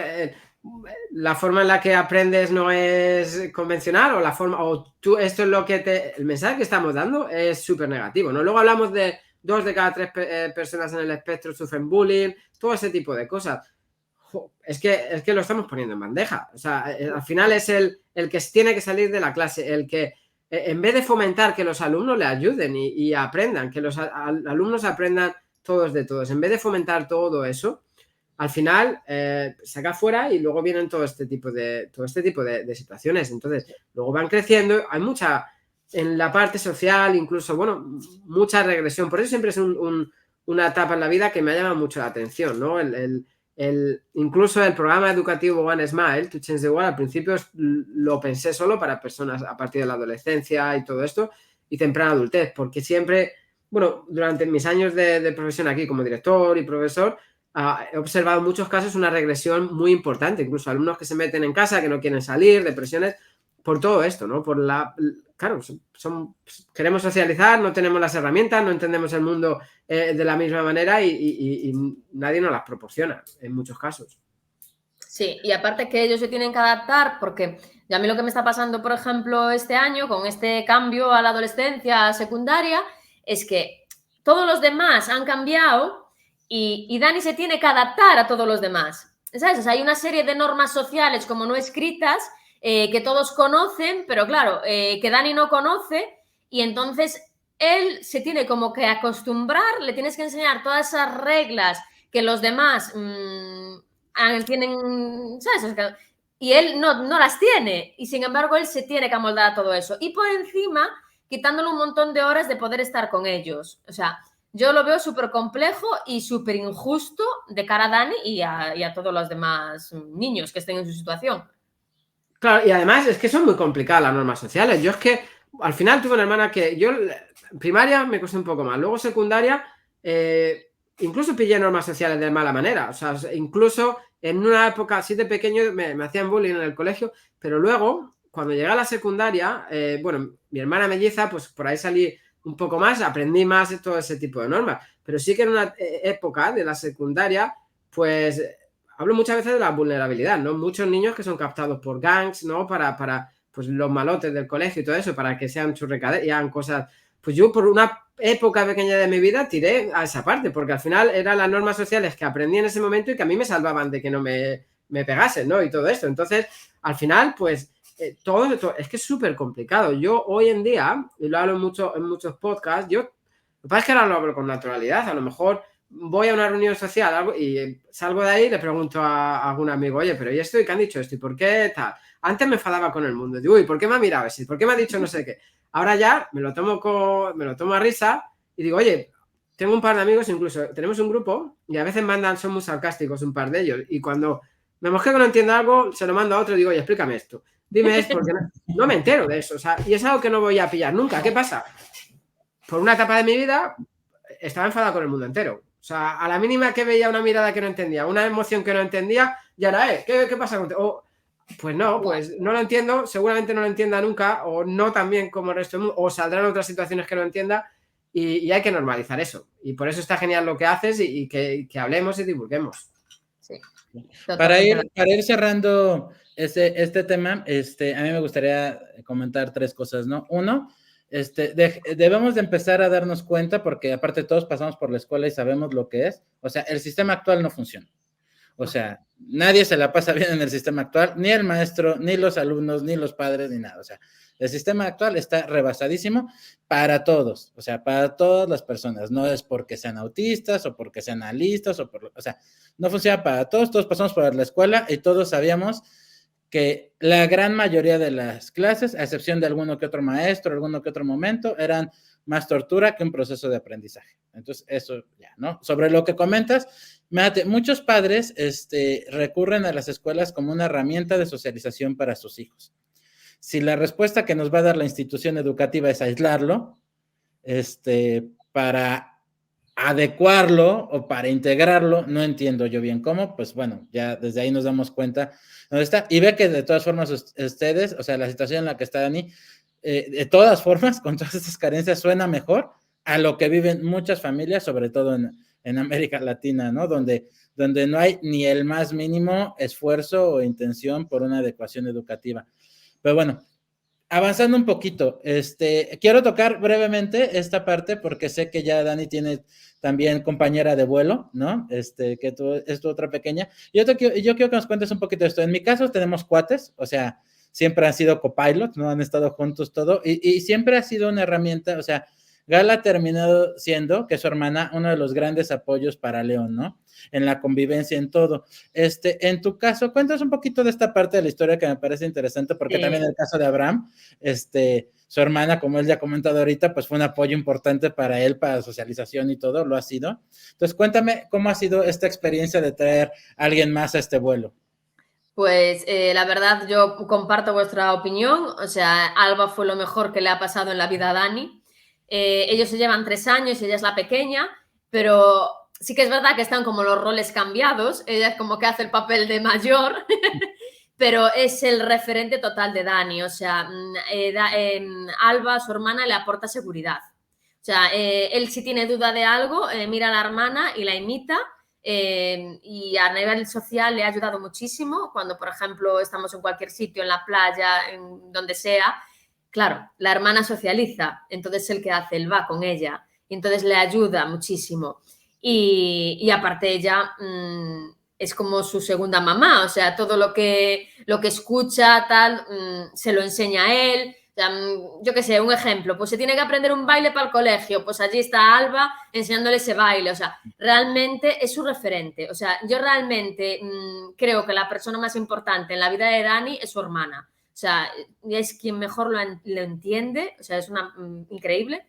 S2: ¿La forma en la que aprendes no es convencional? Esto es lo que el mensaje que estamos dando es súper negativo, ¿no? Luego hablamos de 2 de cada 3 personas en el espectro sufren bullying, todo ese tipo de cosas. Es que lo estamos poniendo en bandeja. O sea, al final es el que tiene que salir de la clase, el que en vez de fomentar que los alumnos le ayuden y aprendan, que los alumnos aprendan todos de todos, en vez de fomentar todo eso, al final saca fuera y luego vienen todo este tipo de situaciones. Entonces, luego van creciendo, hay mucha, en la parte social, incluso, mucha regresión. Por eso siempre es una etapa en la vida que me llama mucho la atención, ¿no? Incluso el programa educativo One Smile, To Change the World, al principio lo pensé solo para personas a partir de la adolescencia y todo esto, y temprana adultez, porque siempre, durante mis años de profesión aquí como director y profesor, he observado en muchos casos una regresión muy importante, incluso alumnos que se meten en casa, que no quieren salir, depresiones, por todo esto, ¿no? Claro, queremos socializar, no tenemos las herramientas, no entendemos el mundo de la misma manera y nadie nos las proporciona en muchos casos.
S3: Sí, y aparte que ellos se tienen que adaptar, porque a mí lo que me está pasando, por ejemplo, este año, con este cambio a la adolescencia secundaria, es que todos los demás han cambiado y Dani se tiene que adaptar a todos los demás, ¿sabes? O sea, hay una serie de normas sociales como no escritas que todos conocen, pero claro, que Dani no conoce, y entonces él se tiene como que acostumbrar, le tienes que enseñar todas esas reglas que los demás tienen, ¿sabes? Y él no las tiene, y sin embargo él se tiene que amoldar a todo eso, y por encima quitándole un montón de horas de poder estar con ellos. O sea, yo lo veo súper complejo y súper injusto de cara a Dani y a todos los demás niños que estén en su situación.
S2: Claro, y además es que son muy complicadas las normas sociales. Yo es que al final tuve una hermana que yo primaria me costó un poco más, luego secundaria incluso pillé normas sociales de mala manera. O sea, incluso en una época así de pequeño me hacían bullying en el colegio, pero luego cuando llegué a la secundaria, mi hermana melliza, pues por ahí salí un poco más, aprendí más de todo ese tipo de normas, pero sí que en una época de la secundaria, pues hablo muchas veces de la vulnerabilidad, ¿no? Muchos niños que son captados por gangs, ¿no? Para pues los malotes del colegio y todo eso, para que sean churrecaderas y hagan cosas. Pues yo por una época pequeña de mi vida tiré a esa parte, porque al final eran las normas sociales que aprendí en ese momento y que a mí me salvaban de que no me pegasen, ¿no? Y todo esto. Entonces, al final, pues todo es que es súper complicado. Yo hoy en día, y lo hablo mucho en muchos podcasts, lo que pasa es que ahora lo hablo con naturalidad, a lo mejor voy a una reunión social algo, y salgo de ahí y le pregunto a algún amigo, oye, pero ¿y esto? ¿Y qué han dicho esto? ¿Y por qué tal? Antes me enfadaba con el mundo. Digo, uy, ¿por qué me ha mirado así? ¿Por qué me ha dicho no sé qué? Ahora ya me lo tomo a risa y digo, oye, tengo un par de amigos, incluso tenemos un grupo y a veces son muy sarcásticos un par de ellos. Y cuando me mosqueo que no entiendo algo, se lo mando a otro y digo, oye, explícame esto. Dime esto, porque no me entero de eso. O sea, y es algo que no voy a pillar nunca. ¿Qué pasa? Por una etapa de mi vida estaba enfadado con el mundo entero. O sea, a la mínima que veía una mirada que no entendía, una emoción que no entendía, ya era, ¿qué pasa contigo? Pues no, pues no lo entiendo, seguramente no lo entienda nunca, o no tan bien como el resto del mundo, o saldrán otras situaciones que no entienda, y hay que normalizar eso. Y por eso está genial lo que haces y que hablemos y divulguemos.
S3: Sí,
S1: Para
S3: totalmente.
S1: ir cerrando este tema, a mí me gustaría comentar 3 cosas, ¿no? Uno, debemos de empezar a darnos cuenta, porque aparte todos pasamos por la escuela y sabemos lo que es, o sea, el sistema actual no funciona. O sea, nadie se la pasa bien en el sistema actual, ni el maestro, ni los alumnos, ni los padres, ni nada. O sea, el sistema actual está rebasadísimo para todos, o sea, para todas las personas. No es porque sean autistas o porque sean alistas, o sea, no funciona para todos. Todos pasamos por la escuela y todos sabíamos que la gran mayoría de las clases, a excepción de alguno que otro maestro, alguno que otro momento, eran más tortura que un proceso de aprendizaje. Entonces, eso ya, ¿no? Sobre lo que comentas, muchos padres recurren a las escuelas como una herramienta de socialización para sus hijos. Si la respuesta que nos va a dar la institución educativa es aislarlo, para adecuarlo o para integrarlo, no entiendo yo bien cómo, pues bueno, ya desde ahí nos damos cuenta dónde está, y ve que de todas formas ustedes, o sea, la situación en la que está Dani, de todas formas, con todas estas carencias, suena mejor a lo que viven muchas familias, sobre todo en América Latina, ¿no? Donde no hay ni el más mínimo esfuerzo o intención por una adecuación educativa. Pero bueno, avanzando un poquito, quiero tocar brevemente esta parte porque sé que ya Dani tiene también compañera de vuelo, ¿no? Que tú es tu otra pequeña. Yo quiero que nos cuentes un poquito de esto. En mi caso tenemos cuates, o sea, siempre han sido copilots, ¿no? Han estado juntos todo y siempre ha sido una herramienta, o sea, Gala ha terminado siendo, que su hermana, uno de los grandes apoyos para León, ¿no? En la convivencia, en todo. En tu caso, cuéntanos un poquito de esta parte de la historia que me parece interesante, porque también en el caso de Abraham, su hermana, como él ya ha comentado ahorita, pues fue un apoyo importante para él, para socialización y todo, lo ha sido. Entonces, cuéntame cómo ha sido esta experiencia de traer a alguien más a este vuelo.
S3: Pues la verdad, yo comparto vuestra opinión. O sea, Alba fue lo mejor que le ha pasado en la vida a Dani. Ellos se llevan 3 años, ella es la pequeña, pero sí que es verdad que están como los roles cambiados. Ella es como que hace el papel de mayor, pero es el referente total de Dani. O sea, Alba, su hermana, le aporta seguridad. O sea, él si tiene duda de algo, mira a la hermana y la imita. Y a nivel social le ha ayudado muchísimo cuando, por ejemplo, estamos en cualquier sitio, en la playa, en donde sea. Claro, la hermana socializa, entonces él que hace, él va con ella y entonces le ayuda muchísimo. Y aparte ella es como su segunda mamá, o sea, todo lo que escucha, tal, se lo enseña a él. O sea, yo qué sé, un ejemplo, pues se tiene que aprender un baile para el colegio, pues allí está Alba enseñándole ese baile. O sea, realmente es su referente. O sea, yo realmente creo que la persona más importante en la vida de Dani es su hermana. O sea, es quien mejor lo entiende. O sea, es increíble.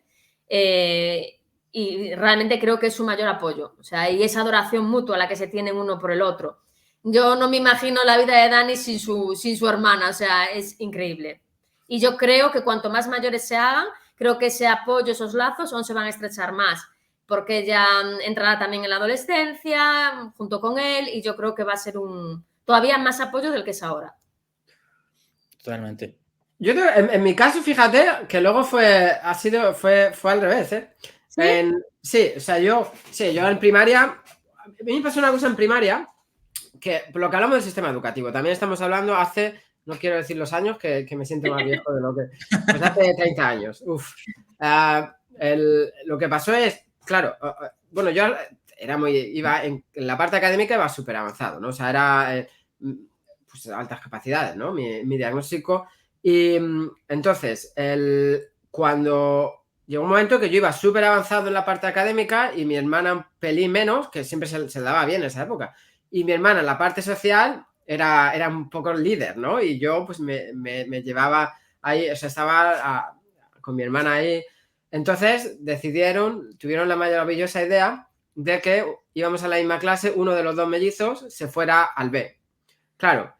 S3: Y realmente creo que es su mayor apoyo. O sea, y esa adoración mutua la que se tienen uno por el otro. Yo no me imagino la vida de Dani sin su hermana. O sea, es increíble. Y yo creo que cuanto más mayores se hagan, creo que ese apoyo, esos lazos, aún se van a estrechar más, porque ella entrará también en la adolescencia junto con él y yo creo que va a ser todavía más apoyo del que es ahora.
S1: Totalmente.
S2: Yo en mi caso, fíjate que luego fue al revés, ¿eh?
S3: ¿Sí?
S2: Sí, o sea, yo en primaria, a mí me pasó una cosa en primaria, que por lo que hablamos del sistema educativo, también estamos hablando hace, no quiero decir los años, que me siento más viejo de lo que, pues hace 30 años, lo que pasó es, claro, bueno, yo iba en la parte académica iba súper avanzado, ¿no? O sea, era pues altas capacidades, ¿no? Mi diagnóstico. Y entonces, cuando llegó un momento que yo iba súper avanzado en la parte académica y mi hermana un pelín menos, que siempre se daba bien en esa época. Y mi hermana en la parte social era un poco líder, ¿no? Y yo pues me llevaba ahí, o sea, estaba con mi hermana ahí. Entonces tuvieron la maravillosa idea de que íbamos a la misma clase, uno de los dos mellizos se fuera al B. Claro,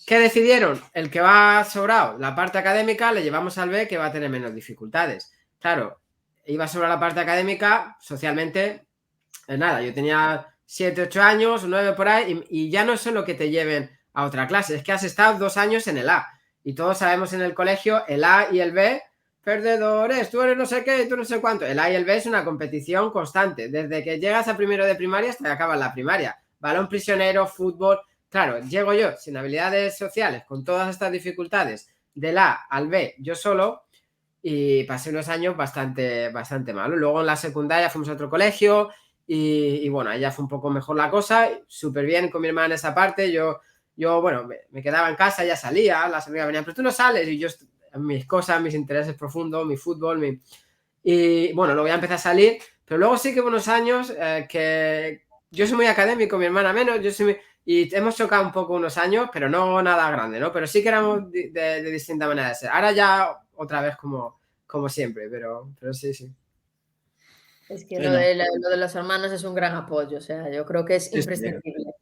S2: ¿qué decidieron? El que va sobrado, la parte académica, le llevamos al B, que va a tener menos dificultades. Claro, iba sobre la parte académica, socialmente, nada, yo tenía 7, 8 años, 9 por ahí, y ya no es solo que te lleven a otra clase, es que has estado 2 años en el A. Y todos sabemos en el colegio, el A y el B, perdedores, tú eres no sé qué, tú no sé cuánto. El A y el B es una competición constante, desde que llegas a primero de primaria hasta que acabas la primaria. Balón prisionero, fútbol. Claro, llego yo sin habilidades sociales, con todas estas dificultades, del A al B, yo solo, y pasé unos años bastante malos. Luego en la secundaria fuimos a otro colegio y bueno, allá fue un poco mejor la cosa, súper bien con mi hermana en esa parte. Yo bueno, me quedaba en casa, ya salía, las amigas venían, pero tú no sales, y yo mis cosas, mis intereses profundos, mi fútbol, y bueno, luego ya empecé a salir, pero luego sí que hubo unos años que yo soy muy académico, mi hermana menos, y hemos chocado un poco unos años, pero no nada grande, ¿no? Pero sí que éramos de distinta manera de ser. Ahora ya otra vez como siempre, pero sí.
S3: Es que
S1: Sí,
S3: lo
S1: no.
S3: de los hermanos es un gran apoyo, o sea, yo creo que es
S2: Sí.
S3: imprescindible.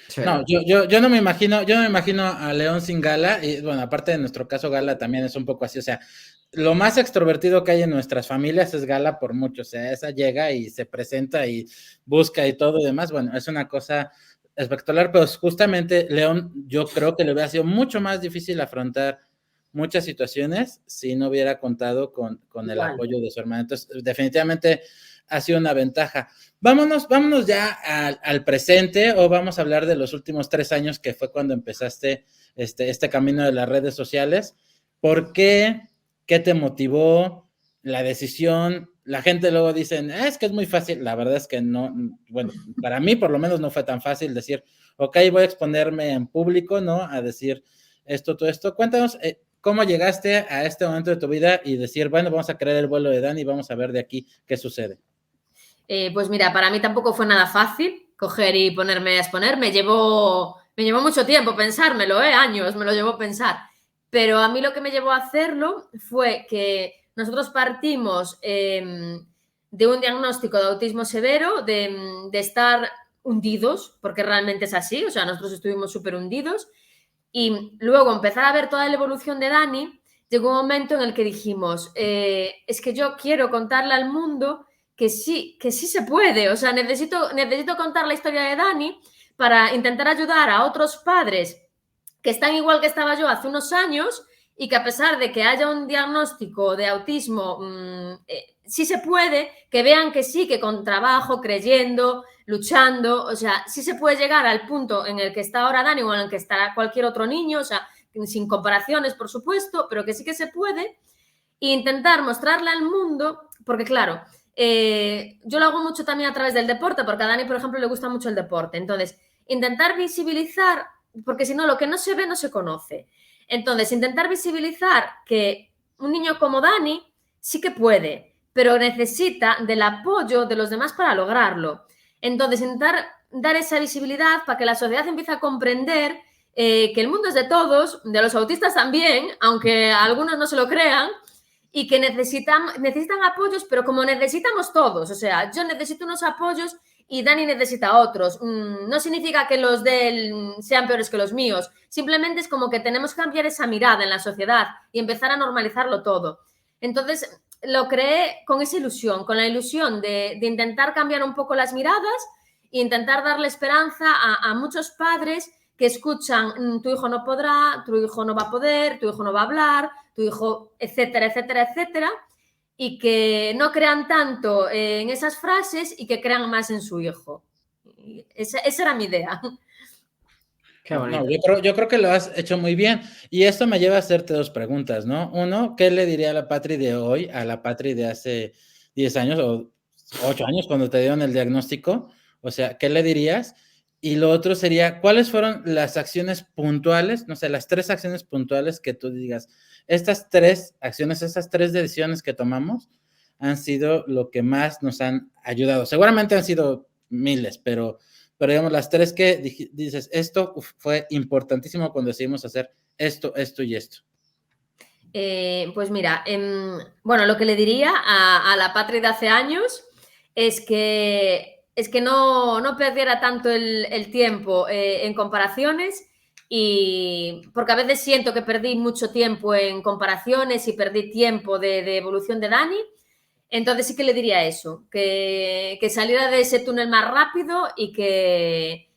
S2: Sí.
S1: No, yo no me imagino a León sin Gala, y bueno, aparte de nuestro caso, Gala también es un poco así, o sea, lo más extrovertido que hay en nuestras familias es Gala por mucho, o sea, esa llega y se presenta y busca y todo y demás, bueno, es una cosa espectacular, pero justamente León, yo creo que le hubiera sido mucho más difícil afrontar muchas situaciones si no hubiera contado con el
S3: Igual.
S1: apoyo de su hermana, entonces definitivamente ha sido una ventaja. Vámonos ya al presente, o vamos a hablar de los últimos 3 años, que fue cuando empezaste este camino de las redes sociales. ¿Por qué? ¿Qué te motivó? La decisión. La gente luego dice, es que es muy fácil. La verdad es que no, bueno, para mí por lo menos no fue tan fácil decir, ok, voy a exponerme en público, ¿no? A decir todo esto. Cuéntanos, ¿cómo llegaste a este momento de tu vida y decir, bueno, vamos a crear el vuelo de Dani y vamos a ver de aquí qué sucede?
S3: Pues mira, para mí tampoco fue nada fácil coger y ponerme a exponer. Me llevó mucho tiempo pensármelo, años me lo llevó pensar. Pero a mí lo que me llevó a hacerlo fue que nosotros partimos de un diagnóstico de autismo severo, de estar hundidos, porque realmente es así, o sea, nosotros estuvimos súper hundidos, y luego empezar a ver toda la evolución de Dani. Llegó un momento en el que dijimos, es que yo quiero contarle al mundo que sí se puede, o sea, necesito contar la historia de Dani para intentar ayudar a otros padres que están igual que estaba yo hace unos años, y que a pesar de que haya un diagnóstico de autismo, sí se puede, que vean que sí, que con trabajo, creyendo, luchando, o sea, sí se puede llegar al punto en el que está ahora Dani o en el que estará cualquier otro niño, o sea, sin comparaciones, por supuesto, pero que sí que se puede, e intentar mostrarle al mundo, porque claro, yo lo hago mucho también a través del deporte, porque a Dani, por ejemplo, le gusta mucho el deporte. Entonces, intentar visibilizar, porque si no, lo que no se ve no se conoce. Entonces, intentar visibilizar que un niño como Dani sí que puede, pero necesita del apoyo de los demás para lograrlo. Entonces, intentar dar esa visibilidad para que la sociedad empiece a comprender que el mundo es de todos, de los autistas también, aunque algunos no se lo crean, y que necesitan apoyos, pero como necesitamos todos, o sea, yo necesito unos apoyos y Dani necesita otros. No significa que los de él sean peores que los míos, simplemente es como que tenemos que cambiar esa mirada en la sociedad y empezar a normalizarlo todo. Entonces, lo creé con esa ilusión, con la ilusión de intentar cambiar un poco las miradas e intentar darle esperanza a muchos padres que escuchan, tu hijo no podrá, tu hijo no va a poder, tu hijo no va a hablar, tu hijo, etcétera, etcétera, etcétera, y que no crean tanto en esas frases y que crean más en su hijo. Esa era mi idea.
S2: Qué bonito.
S1: No, yo creo que lo has hecho muy bien. Y esto me lleva a hacerte 2 preguntas, ¿no? Uno, ¿qué le diría a la Patri de hoy a la Patri de hace 10 años o 8 años cuando te dieron el diagnóstico? O sea, ¿qué le dirías? Y lo otro sería, ¿cuáles fueron las acciones puntuales, no sé, las 3 acciones puntuales que tú digas, estas 3 acciones, estas 3 decisiones que tomamos han sido lo que más nos han ayudado. Seguramente han sido miles, pero digamos, las 3 que dices, esto fue importantísimo cuando decidimos hacer esto, esto y esto.
S3: Pues mira, bueno, lo que le diría a la Patri de hace años es que no perdiera tanto el tiempo en comparaciones, y porque a veces siento que perdí mucho tiempo en comparaciones y perdí tiempo de evolución de Dani. Entonces sí que le diría eso, que saliera de ese túnel más rápido y que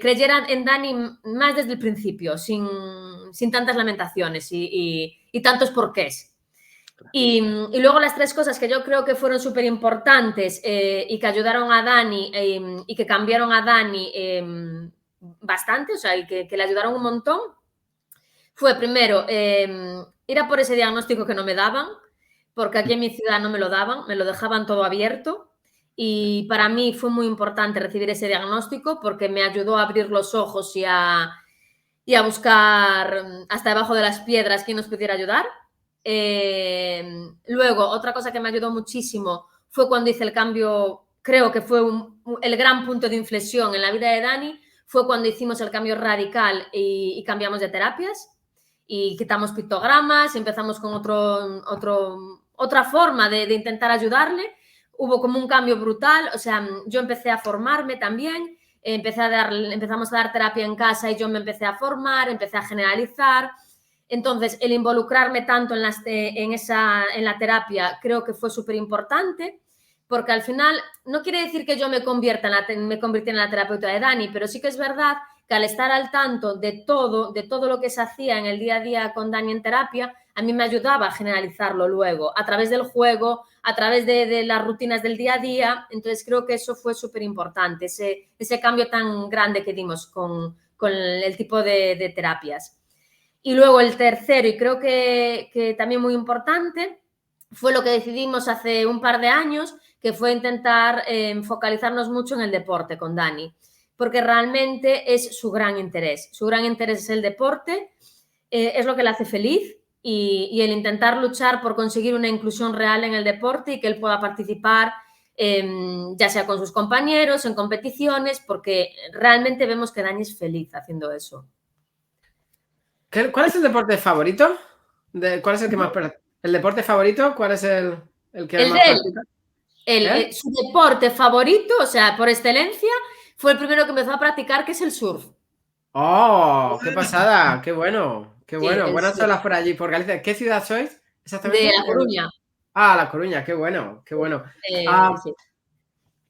S3: creyeran en Dani más desde el principio, sin tantas lamentaciones y tantos porqués. Y luego las 3 cosas que yo creo que fueron súper importantes y que ayudaron a Dani y que cambiaron a Dani bastante, o sea, y que le ayudaron un montón, fue primero ir a por ese diagnóstico que no me daban, porque aquí en mi ciudad no me lo daban, me lo dejaban todo abierto, y para mí fue muy importante recibir ese diagnóstico porque me ayudó a abrir los ojos y a buscar hasta debajo de las piedras quién nos pudiera ayudar. Luego, otra cosa que me ayudó muchísimo fue cuando hice el cambio, creo que fue el gran punto de inflexión en la vida de Dani, fue cuando hicimos el cambio radical y cambiamos de terapias y quitamos pictogramas y empezamos con otra forma de intentar ayudarle. Hubo como un cambio brutal, o sea, yo empecé a formarme también, empezamos a dar terapia en casa y yo me empecé a formar, empecé a generalizar. Entonces, el involucrarme tanto en la terapia creo que fue súper importante, porque al final no quiere decir que yo me convirtiera en la terapeuta de Dani, pero sí que es verdad que al estar al tanto de todo lo que se hacía en el día a día con Dani en terapia, a mí me ayudaba a generalizarlo luego, a través del juego, a través de las rutinas del día a día. Entonces creo que eso fue súper importante, ese cambio tan grande que dimos con el tipo de terapias. Y luego el tercero, y creo que también muy importante, fue lo que decidimos hace un par de años, que fue intentar focalizarnos mucho en el deporte con Dani, porque realmente es su gran interés. Su gran interés es el deporte, es lo que le hace feliz, y el intentar luchar por conseguir una inclusión real en el deporte y que él pueda participar, ya sea con sus compañeros, en competiciones, porque realmente vemos que Dani es feliz haciendo eso.
S2: ¿Cuál es el deporte favorito? ¿Cuál es el que más... ¿El deporte favorito? ¿Cuál es el que más practica?
S3: Su deporte favorito, o sea, por excelencia, fue el primero que empezó a practicar, que es el surf.
S2: ¡Oh! ¡Qué pasada! ¡Qué bueno! ¡Qué bueno!
S3: Sí,
S2: Buenas olas por allí, por Galicia. ¿Qué ciudad sois exactamente?
S3: De La Coruña.
S2: Ah, La Coruña, qué bueno, qué bueno.
S3: Sí.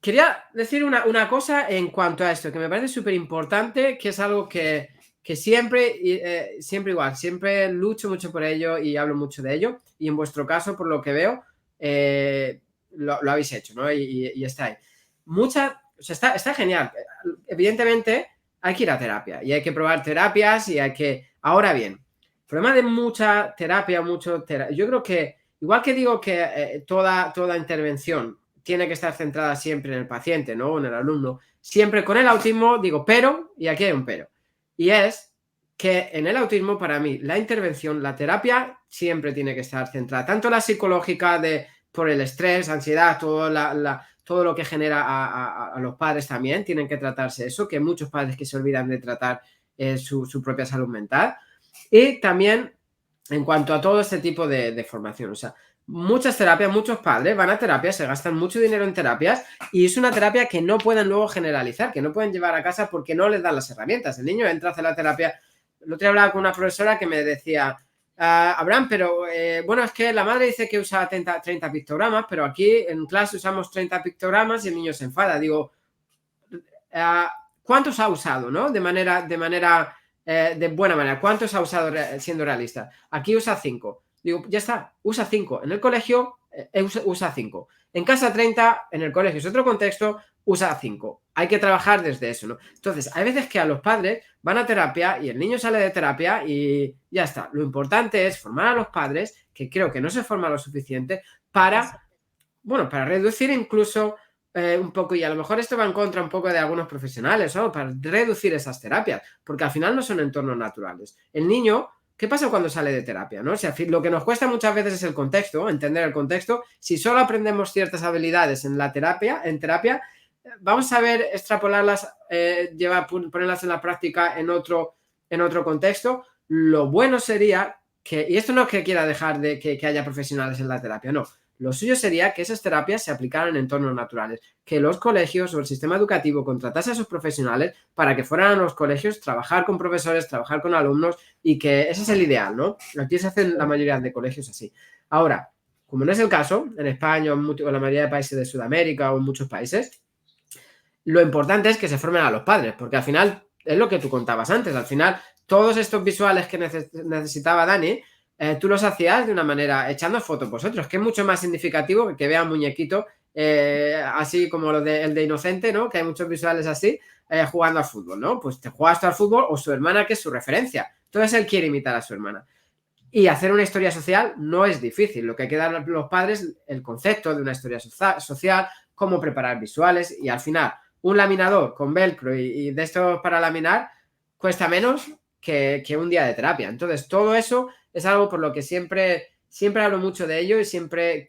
S2: Quería decir una cosa en cuanto a esto, que me parece súper importante, que es algo que siempre igual, siempre lucho mucho por ello y hablo mucho de ello, y en vuestro caso, por lo que veo, lo habéis hecho, ¿no? Y está ahí. O sea, está genial. Evidentemente hay que ir a terapia y hay que probar terapias y hay que... Ahora bien, el problema de mucha terapia, yo creo que, igual que digo que toda intervención tiene que estar centrada siempre en el paciente, ¿no? En el alumno. Siempre con el autismo digo pero, y aquí hay un pero. Y es que en el autismo, para mí, la intervención, la terapia, siempre tiene que estar centrada. Tanto la psicológica por el estrés, ansiedad, todo lo que genera a los padres también, tienen que tratarse eso, que muchos padres que se olvidan de tratar su propia salud mental. Y también en cuanto a todo este tipo de formación, o sea, muchas terapias, muchos padres van a terapias, se gastan mucho dinero en terapias y es una terapia que no pueden luego generalizar, que no pueden llevar a casa porque no les dan las herramientas. El niño entra a hacer la terapia. El otro día hablaba con una profesora que me decía, Abraham, pero bueno, es que la madre dice que usa 30 pictogramas, pero aquí en clase usamos 30 pictogramas y el niño se enfada. Digo, ¿cuántos ha usado, no? De buena manera. ¿Cuántos ha usado siendo realista? Aquí usa 5. Digo, ya está, usa 5. En el colegio usa 5. En casa 30, en el colegio es otro contexto, usa 5. Hay que trabajar desde eso, ¿no? Entonces, hay veces que a los padres van a terapia y el niño sale de terapia y ya está. Lo importante es formar a los padres, que creo que no se forma lo suficiente, para reducir incluso un poco, y a lo mejor esto va en contra un poco de algunos profesionales, ¿no? Para reducir esas terapias, porque al final no son entornos naturales. El niño ¿qué pasa cuando sale de terapia? ¿No? O sea, lo que nos cuesta muchas veces es el contexto, entender el contexto. Si solo aprendemos ciertas habilidades en terapia, vamos a saber extrapolarlas, ponerlas en la práctica en otro contexto. Lo bueno sería que, y esto no es que quiera dejar de que haya profesionales en la terapia, no. Lo suyo sería que esas terapias se aplicaran en entornos naturales, que los colegios o el sistema educativo contratase a esos profesionales para que fueran a los colegios, trabajar con profesores, trabajar con alumnos, y que ese es el ideal, ¿no? Aquí se hacen la mayoría de colegios así. Ahora, como no es el caso, en España o en la mayoría de países de Sudamérica o en muchos países, lo importante es que se formen a los padres, porque al final, es lo que tú contabas antes, al final todos estos visuales que necesitaba Dani, tú los hacías de una manera echando fotos vosotros, que es mucho más significativo que vea un muñequito así como el de Inocente, ¿no? Que hay muchos visuales así, jugando al fútbol, ¿no? Pues te juegas tú al fútbol o su hermana, que es su referencia. Entonces él quiere imitar a su hermana. Y hacer una historia social no es difícil. Lo que hay que dar a los padres, el concepto de una historia social, cómo preparar visuales, y al final un laminador con velcro y de estos para laminar cuesta menos que un día de terapia. Entonces todo eso es algo por lo que siempre hablo mucho de ello, y siempre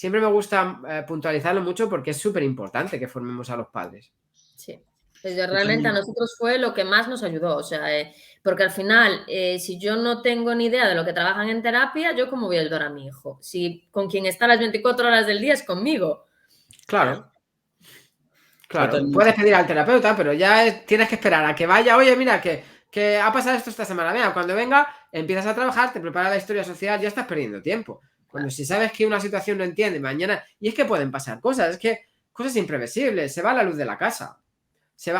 S2: me gusta puntualizarlo mucho, porque es súper importante que formemos a los padres.
S3: Sí, pues realmente a nosotros fue lo que más nos ayudó, o sea, porque al final, si yo no tengo ni idea de lo que trabajan en terapia, ¿yo cómo voy a ayudar a mi hijo? Si con quien está las 24 horas del día es conmigo.
S2: Claro. Puedes pedir al terapeuta, pero ya tienes que esperar a que vaya. Oye, mira, que ha pasado esto esta semana. Mira, cuando venga, empiezas a trabajar, te prepara la historia social, ya estás perdiendo tiempo. Cuando si sabes que una situación no entiende mañana, y es que pueden pasar cosas, es que cosas imprevisibles, se va la luz de la casa.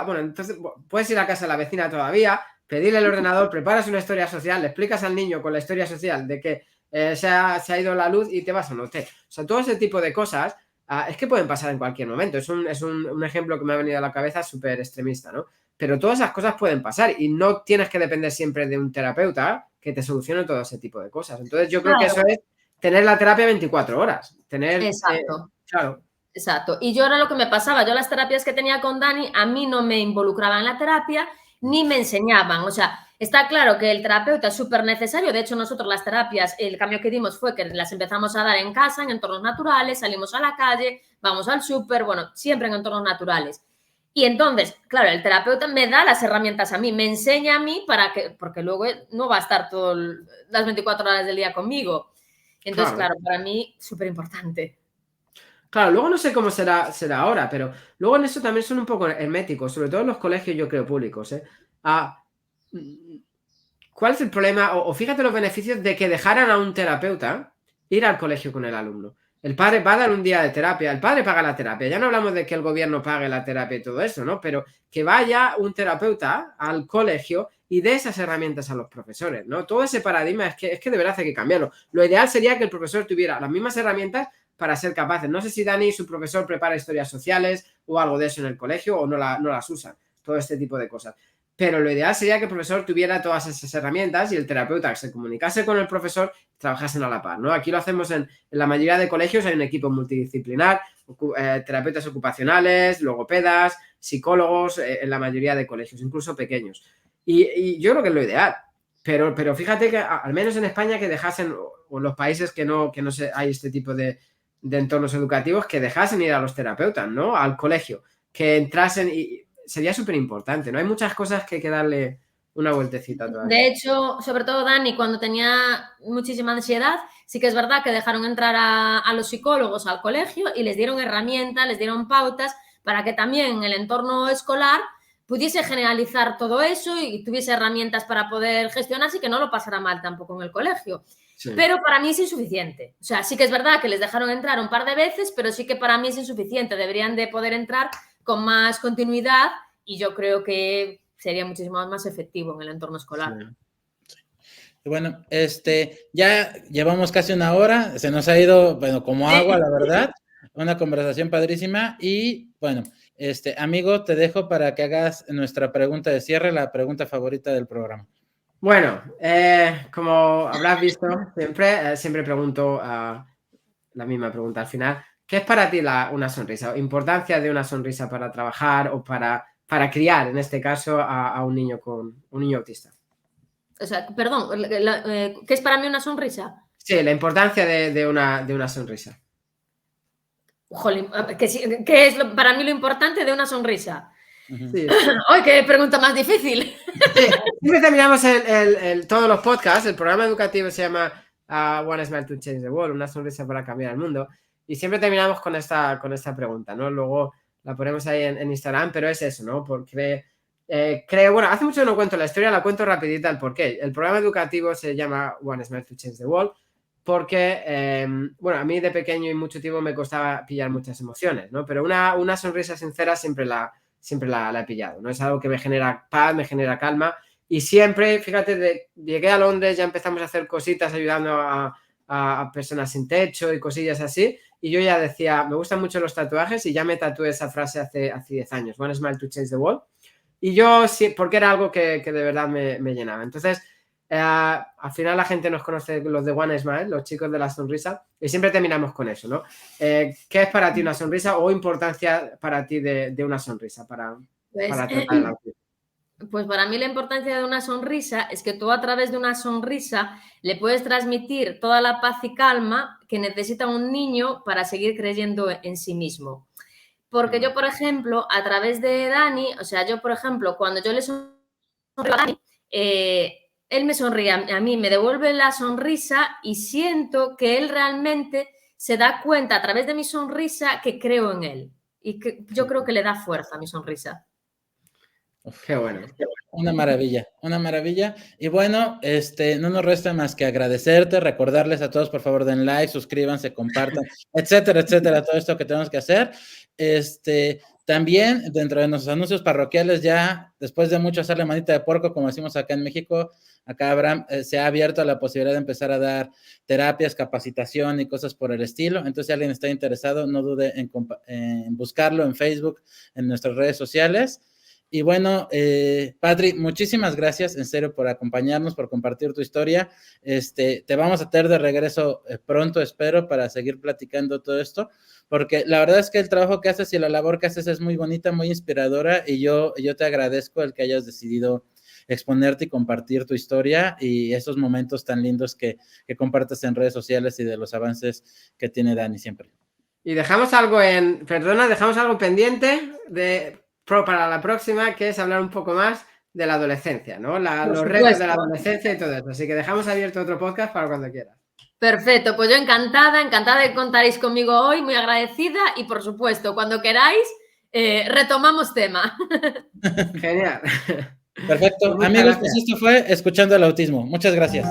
S2: Bueno, entonces puedes ir a casa de la vecina todavía, pedirle el ordenador, preparas una historia social, le explicas al niño con la historia social de que se ha ido la luz y te vas a un hotel. O sea, todo ese tipo de cosas es que pueden pasar en cualquier momento. Es un ejemplo que me ha venido a la cabeza súper extremista, ¿no? Pero todas esas cosas pueden pasar y no tienes que depender siempre de un terapeuta que te solucione todo ese tipo de cosas. Entonces yo creo que eso es tener la terapia 24 horas.
S3: Exacto.
S2: Claro.
S3: Exacto. Y yo era lo que me pasaba. Yo las terapias que tenía con Dani, a mí no me involucraban en la terapia ni me enseñaban. O sea, está claro que el terapeuta es súper necesario. De hecho, nosotros las terapias, el cambio que dimos fue que las empezamos a dar en casa, en entornos naturales, salimos a la calle, vamos al súper, bueno, siempre en entornos naturales. Y entonces, claro, el terapeuta me da las herramientas a mí, me enseña a mí porque luego no va a estar todas las 24 horas del día conmigo. Entonces, claro para mí, súper importante.
S2: Claro, luego no sé cómo será ahora, pero luego en eso también son un poco herméticos, sobre todo en los colegios, yo creo, públicos. ¿Cuál es el problema? O fíjate los beneficios de que dejaran a un terapeuta ir al colegio con el alumno. El padre va a dar un día de terapia, el padre paga la terapia. Ya no hablamos de que el gobierno pague la terapia y todo eso, ¿no? Pero que vaya un terapeuta al colegio y dé esas herramientas a los profesores, ¿no? Todo ese paradigma es que de verdad hay que cambiarlo. Lo ideal sería que el profesor tuviera las mismas herramientas para ser capaces. No sé si Dani, su profesor, prepara historias sociales o algo de eso en el colegio, o no las usan, todo este tipo de cosas. Pero lo ideal sería que el profesor tuviera todas esas herramientas y el terapeuta que se comunicase con el profesor, trabajasen a la par, ¿no? Aquí lo hacemos en la mayoría de colegios, hay un equipo multidisciplinar, terapeutas ocupacionales, logopedas, psicólogos, en la mayoría de colegios, incluso pequeños. Y yo creo que es lo ideal. Pero fíjate que al menos en España que dejasen, o en los países que no hay este tipo de entornos educativos, que dejasen ir a los terapeutas, ¿no? Al colegio, que entrasen, y sería súper importante, ¿no? Hay muchas cosas que hay que darle una vueltecita todavía.
S3: De hecho, sobre todo Dani, cuando tenía muchísima ansiedad, sí que es verdad que dejaron entrar a los psicólogos al colegio y les dieron herramientas, les dieron pautas para que también en el entorno escolar pudiese generalizar todo eso y tuviese herramientas para poder gestionarse y que no lo pasara mal tampoco en el colegio. Sí. Pero para mí es insuficiente. O sea, sí que es verdad que les dejaron entrar un par de veces, pero sí que para mí es insuficiente. Deberían de poder entrar con más continuidad y yo creo que sería muchísimo más efectivo en el entorno escolar.
S1: Sí. Sí. Bueno, ya llevamos casi una hora, se nos ha ido, bueno, como agua, la verdad, una conversación padrísima y, bueno, amigo, te dejo para que hagas nuestra pregunta de cierre, la pregunta favorita del programa.
S2: Bueno, como habrás visto, siempre pregunto la misma pregunta al final. ¿Qué es para ti una sonrisa? ¿Importancia de una sonrisa para trabajar o para criar, en este caso, a un niño autista?
S3: O sea, perdón, ¿qué es para mí una sonrisa?
S2: Sí, la importancia de una sonrisa.
S3: Jolín, ¿qué es para mí lo importante de una sonrisa?
S2: Sí.
S3: ¡Ay, qué pregunta más difícil!
S2: Sí, siempre terminamos todos los podcasts, el programa educativo se llama One Smile to Change the World, una sonrisa para cambiar el mundo, y siempre terminamos con esta pregunta, ¿no? Luego la ponemos ahí en Instagram, pero es eso, ¿no? Porque creo, bueno, hace mucho que no cuento la historia, la cuento rapidita el porqué. El programa educativo se llama One Smile to Change the World porque, bueno, a mí de pequeño y mucho tiempo me costaba pillar muchas emociones, ¿no? Pero una sonrisa sincera siempre la he pillado, ¿no? Es algo que me genera paz, me genera calma y siempre, fíjate, llegué a Londres, ya empezamos a hacer cositas ayudando a personas sin techo y cosillas así y yo ya decía, me gustan mucho los tatuajes y ya me tatué esa frase hace 10 años, One Smile to Change the World, y yo sí, porque era algo que de verdad me llenaba. Entonces, al final la gente nos conoce los de One Smile, los chicos de la sonrisa, y siempre terminamos con eso, ¿no? ¿Qué es para ti una sonrisa o importancia para ti de una sonrisa para tratar el autismo?
S3: Pues para mí la importancia de una sonrisa es que tú a través de una sonrisa le puedes transmitir toda la paz y calma que necesita un niño para seguir creyendo en sí mismo. Porque yo, por ejemplo, a través de Dani, o sea, yo, por ejemplo, cuando yo le sonrío a Dani, él me sonríe a mí, me devuelve la sonrisa y siento que él realmente se da cuenta a través de mi sonrisa que creo en él. Y que yo creo que le da fuerza a mi sonrisa.
S2: Qué bueno.
S1: Una maravilla, una maravilla. Y bueno, no nos resta más que agradecerte, recordarles a todos, por favor, den like, suscríbanse, compartan, etcétera, etcétera, todo esto que tenemos que hacer. También, dentro de nuestros anuncios parroquiales, ya después de mucho hacerle manita de puerco, como decimos acá en México, acá Abraham, se ha abierto la posibilidad de empezar a dar terapias, capacitación y cosas por el estilo. Entonces, si alguien está interesado, no dude en buscarlo en Facebook, en nuestras redes sociales. Y bueno, Patri, muchísimas gracias en serio por acompañarnos, por compartir tu historia. Te vamos a tener de regreso pronto, espero, para seguir platicando todo esto, porque la verdad es que el trabajo que haces y la labor que haces es muy bonita, muy inspiradora, y yo te agradezco el que hayas decidido exponerte y compartir tu historia y esos momentos tan lindos que compartes en redes sociales y de los avances que tiene Dani siempre.
S2: Y dejamos algo pendiente para la próxima, que es hablar un poco más de la adolescencia, ¿no? Los retos de la adolescencia y todo eso. Así que dejamos abierto otro podcast para cuando quieras.
S3: Perfecto, pues yo encantada de que contaréis conmigo hoy, muy agradecida y por supuesto, cuando queráis, retomamos tema.
S2: Genial.
S1: Perfecto. Amigos, pues esto fue Escuchando el Autismo. Muchas gracias.